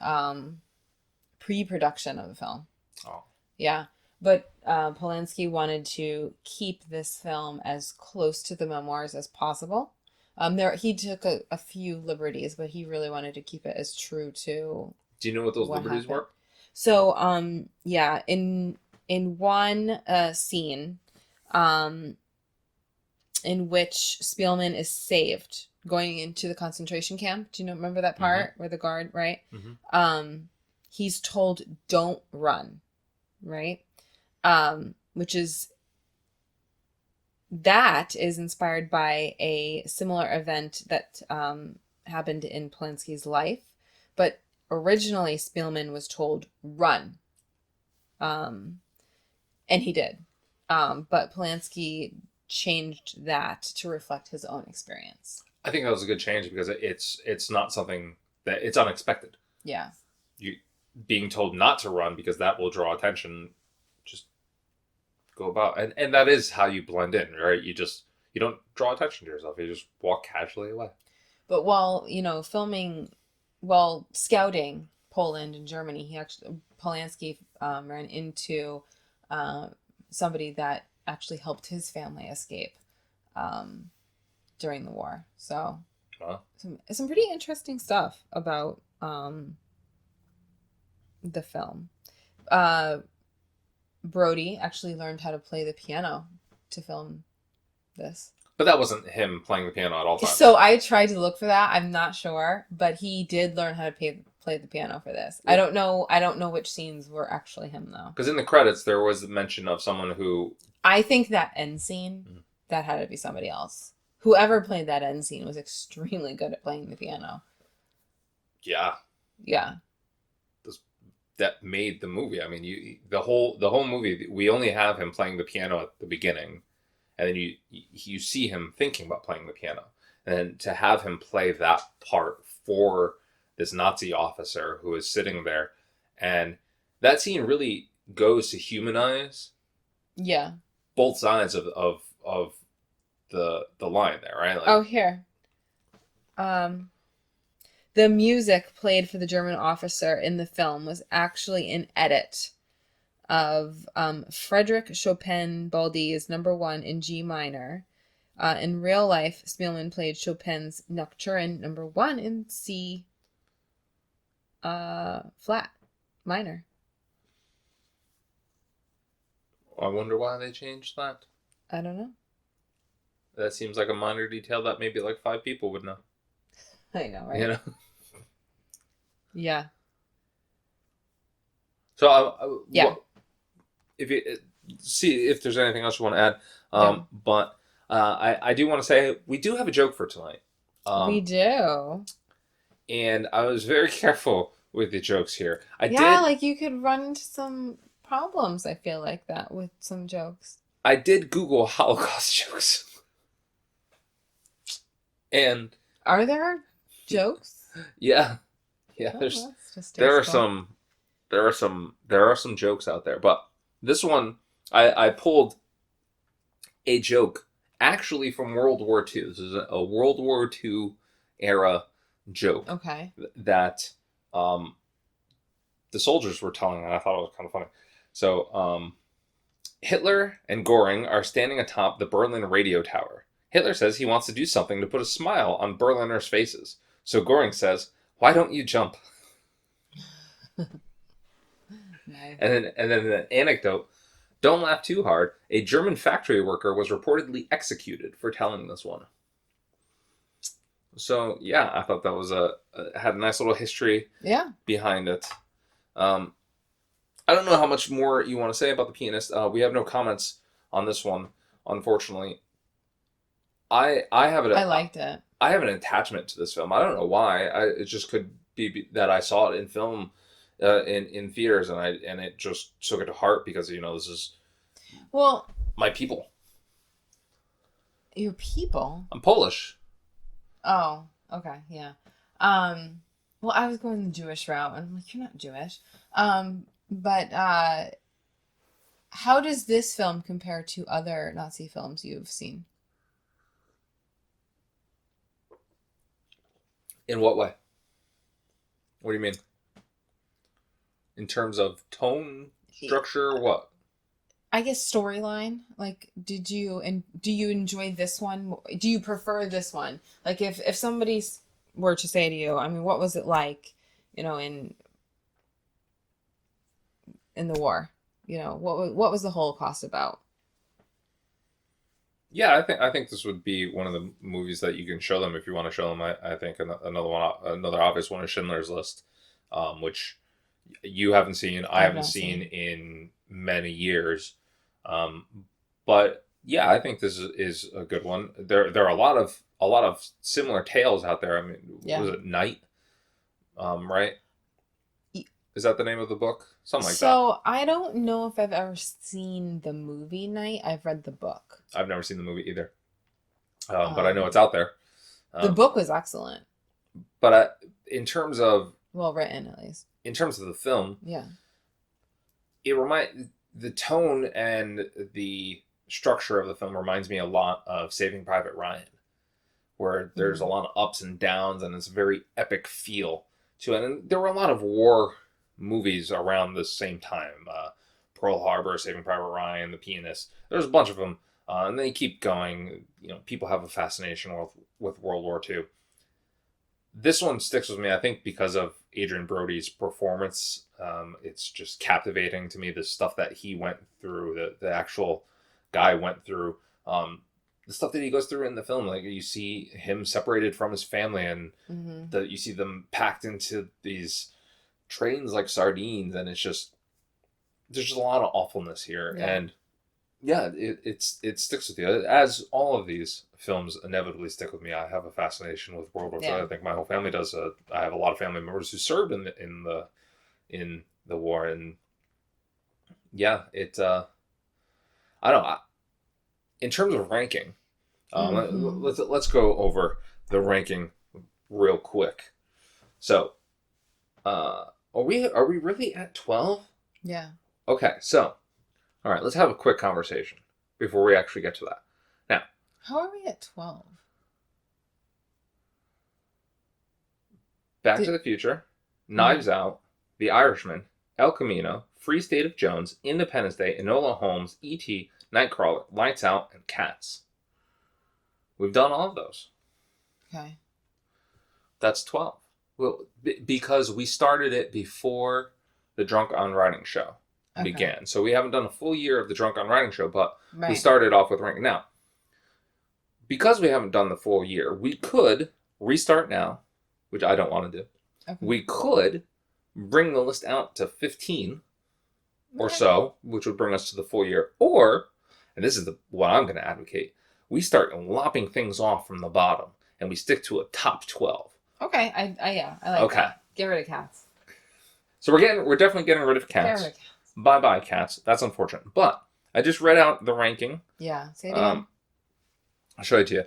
pre-production of the film. Oh. Yeah. But Polanski wanted to keep this film as close to the memoirs as possible. He took a few liberties, but he really wanted to keep it as true to. Do you know what those liberties were? So, in one scene, in which Spielman is saved going into the concentration camp. Do you remember that part where the guard, right? Mm-hmm. He's told, "Don't run," right? Which is inspired by a similar event that happened in Polanski's life, but originally Spielman was told run, and he did, but Polanski changed that to reflect his own experience. I think that was a good change, because it's not something that it's unexpected. Yeah, You being told not to run because that will draw attention. Just go about, and that is how you blend in, right? You don't draw attention to yourself. You just walk casually away. But while scouting Poland and Germany, Polanski ran into somebody that actually helped his family escape during the war. So some pretty interesting stuff about the film. Brody actually learned how to play the piano to film this. But that wasn't him playing the piano at all times. So I tried to look for that. I'm not sure, but he did learn how to play the piano for this. Yeah. I don't know which scenes were actually him though. Because in the credits there was a mention of someone who. I think that end scene that had to be somebody else. Whoever played that end scene was extremely good at playing the piano. Yeah. Yeah. That made the movie. I mean, the whole movie, we only have him playing the piano at the beginning, and then you see him thinking about playing the piano, and then to have him play that part for this Nazi officer who is sitting there, and that scene really goes to humanize, both sides of the line there, right? Like, here. The music played for the German officer in the film was actually an edit of Frédéric Chopin Baldi's Number 1 in G minor. In real life, Spielman played Chopin's Nocturne Number 1 in C flat minor. I wonder why they changed that. I don't know. That seems like a minor detail that maybe like 5 people would know. I know, right? You know? Yeah. So, if you see if there's anything else you want to add, but I do want to say we do have a joke for tonight. We do. And I was very careful with the jokes here. Like you could run into some problems, I feel like that, with some jokes. I did Google Holocaust jokes. And... Are there jokes? Yeah. There are some jokes out there, but this one I pulled a joke actually from World War II. This is a World War II era joke. Okay. That the soldiers were telling, and I thought it was kind of funny. So Hitler and Göring are standing atop the Berlin radio tower. Hitler says he wants to do something to put a smile on Berliners' faces. So Göring says, Why don't you jump? Nice. And then an anecdote. Don't laugh too hard. A German factory worker was reportedly executed for telling this one. So yeah, I thought that was had a nice little history behind it. I don't know how much more you want to say about The Pianist. We have no comments on this one, unfortunately. I liked it. I have an attachment to this film. I don't know why. It just could be that I saw it in film, in theaters, and it just took it to heart because this is my people. Your people? I'm Polish. Oh, okay, yeah. Well, I was going the Jewish route, and I'm like, you're not Jewish. But how does this film compare to other Nazi films you've seen? In what way? What do you mean? In terms of tone, structure, or what? I guess storyline. Like, do you enjoy this one? Do you prefer this one? Like, if somebody were to say to you, I mean, what was it like, in the war? What was the Holocaust about? Yeah, I think this would be one of the movies that you can show them if you want to show them. I think another obvious one is Schindler's List, which you haven't seen. I haven't seen in many years. But yeah, I think this is a good one. There are a lot of similar tales out there. I mean, was it Night? Right? Is that the name of the book? Something like that. So I don't know if I've ever seen the movie Night. I've read the book. I've never seen the movie either. But I know it's out there. The book was excellent. But in terms of... Well written, at least. In terms of the film... Yeah. The tone and the structure of the film reminds me a lot of Saving Private Ryan, where there's a lot of ups and downs and it's a very epic feel to it. And there were a lot of war movies around the same time. Pearl Harbor, Saving Private Ryan, The Pianist. There's a bunch of them. And they keep going. People have a fascination with World War II. This one sticks with me, I think, because of Adrian Brody's performance. It's just captivating to me, the stuff that he went through, the actual guy went through, the stuff that he goes through in the film. Like, you see him separated from his family, and you see them packed into these trains like sardines, and there's just a lot of awfulness here. Yeah. And yeah, it sticks with you, as all of these films inevitably stick with me. I have a fascination with World War II. I think my whole family does. I have a lot of family members who served in the war, and yeah, I don't know. In terms of ranking, let's go over the ranking real quick. So, are we really at 12? Yeah. Okay, so. All right, let's have a quick conversation before we actually get to that. Now, how are we at 12? Back to the Future, Knives Out, The Irishman, El Camino, Free State of Jones, Independence Day, Enola Holmes, E.T., Nightcrawler, Lights Out, and Cats. We've done all of those. Okay. That's 12. Well, because we started it before the Drunk on Writing show began. So we haven't done a full year of the Drunk on Writing show, but we started off with ranking. Now, because we haven't done the full year, we could restart now, which I don't want to do. Okay. We could bring the list out to 15 or so, which would bring us to the full year. Or, and this is what I'm going to advocate, we start lopping things off from the bottom and we stick to a top 12. Okay, I like that. Get rid of Cats. So we're definitely getting rid of Cats. Bye-bye, Cats. That's unfortunate. But I just read out the ranking. Yeah, say it again. I'll show it to you.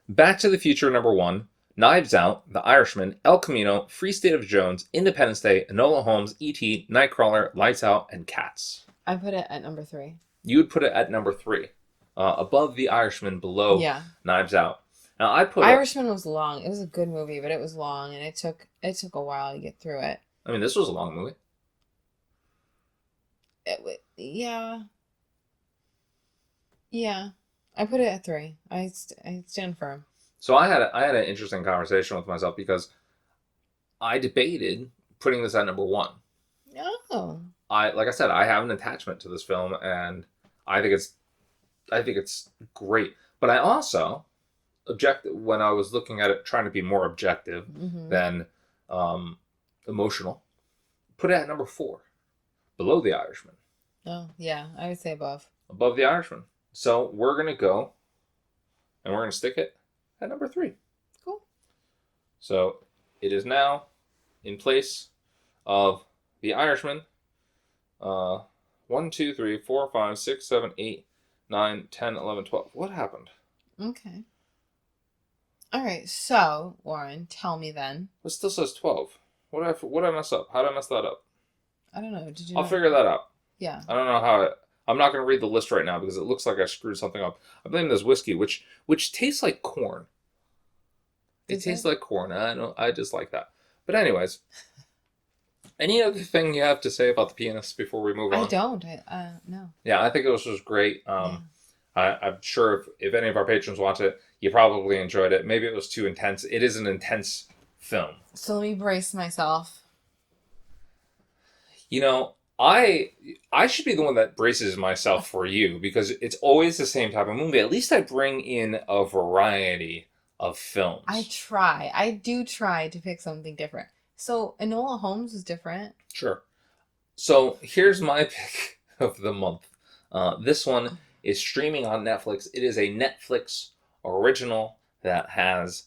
Back to the Future, number 1. Knives Out, The Irishman, El Camino, Free State of Jones, Independence Day, Enola Holmes, E.T., Nightcrawler, Lights Out, and Cats. I put it at number 3. You would put it at number 3. Above The Irishman, below Knives Out. Now, Irishman was long. It was a good movie, but it was long, and it took a while to get through it. I mean, this was a long movie. Yeah. I put it at 3. I stand firm. So I had an interesting conversation with myself because I debated putting this at number 1. Oh. Like I said, I have an attachment to this film, and I think it's great. But I also when I was looking at it, trying to be more objective than emotional, put it at number 4, below The Irishman. Oh, yeah, I would say above. Above The Irishman. So we're going to go, and we're going to stick it at number 3. Cool. So it is now in place of The Irishman. 1, 2, 3, 4, 5, 6, 7, 8, 9, 10, 11, 12. What happened? Okay. All right, so, Warren, tell me then. It still says 12. What did I mess up? How did I mess that up? I don't know. Did you? I'll figure that out. Yeah. I don't know how. I'm not going to read the list right now because it looks like I screwed something up. I blame this whiskey, which tastes like corn. It tastes like corn. I just like that. But anyways, any other thing you have to say about The Pianist before we move on? I don't. No. Yeah, I think it was just great. I'm sure if any of our patrons watch it, you probably enjoyed it. Maybe it was too intense. It is an intense film. So let me brace myself. You know, I should be the one that braces myself for you because it's always the same type of movie. At least I bring in a variety of films. I do try to pick something different. So Enola Holmes is different. Sure. So here's my pick of the month. This one is streaming on Netflix. It is a Netflix original that has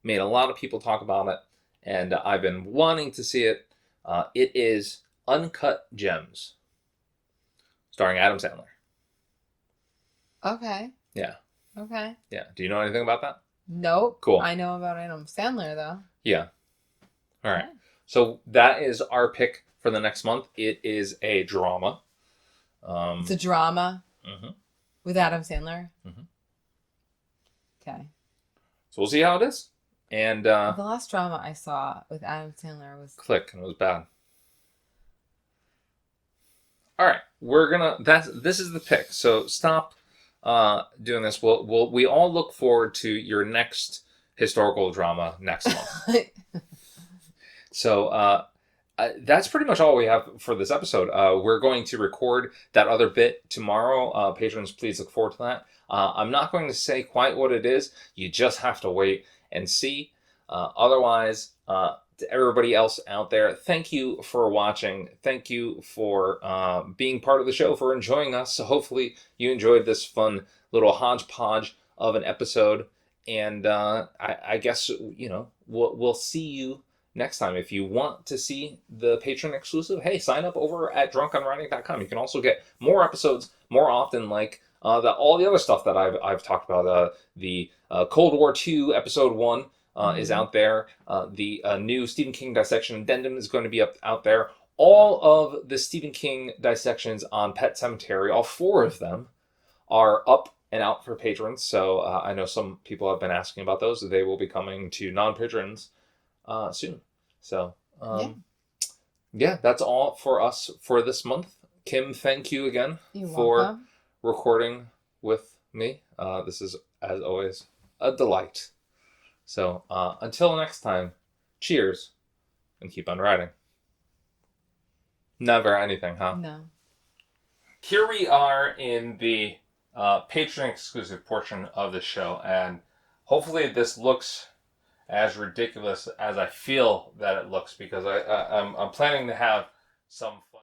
made a lot of people talk about it, and I've been wanting to see it. It is Uncut Gems, starring Adam Sandler. Okay. Yeah. Okay. Yeah. Do you know anything about that? Nope. Cool. I know about Adam Sandler, though. Yeah. All right. So that is our pick for the next month. It is a drama. It's a drama with Adam Sandler. Okay. So we'll see how it is. And The last drama I saw with Adam Sandler was Click, and it was bad. All right, this is the pick. So stop doing this. We all look forward to your next historical drama next month. So that's pretty much all we have for this episode. We're going to record that other bit tomorrow. Patrons, please look forward to that. I'm not going to say quite what it is. You just have to wait and see. Otherwise, to everybody else out there, thank you for watching. Thank you for being part of the show, for enjoying us. So hopefully you enjoyed this fun little hodgepodge of an episode. And I guess, we'll see you next time. If you want to see the Patron exclusive, hey, sign up over at drunkonwriting.com. You can also get more episodes more often, like all the other stuff that I've talked about. The Cold War II episode 1 is out there. The new Stephen King dissection addendum is going to be out there. All of the Stephen King dissections on Pet Sematary, all 4 of them, are up and out for patrons. So I know some people have been asking about those. They will be coming to non-patrons soon. So yeah, that's all for us for this month. Kim, thank you again for recording with me. This is, as always, a delight. So until next time, cheers and keep on writing. Never anything, huh? No. Here we are in the Patreon exclusive portion of the show, and hopefully this looks as ridiculous as I feel that it looks, because I'm planning to have some fun.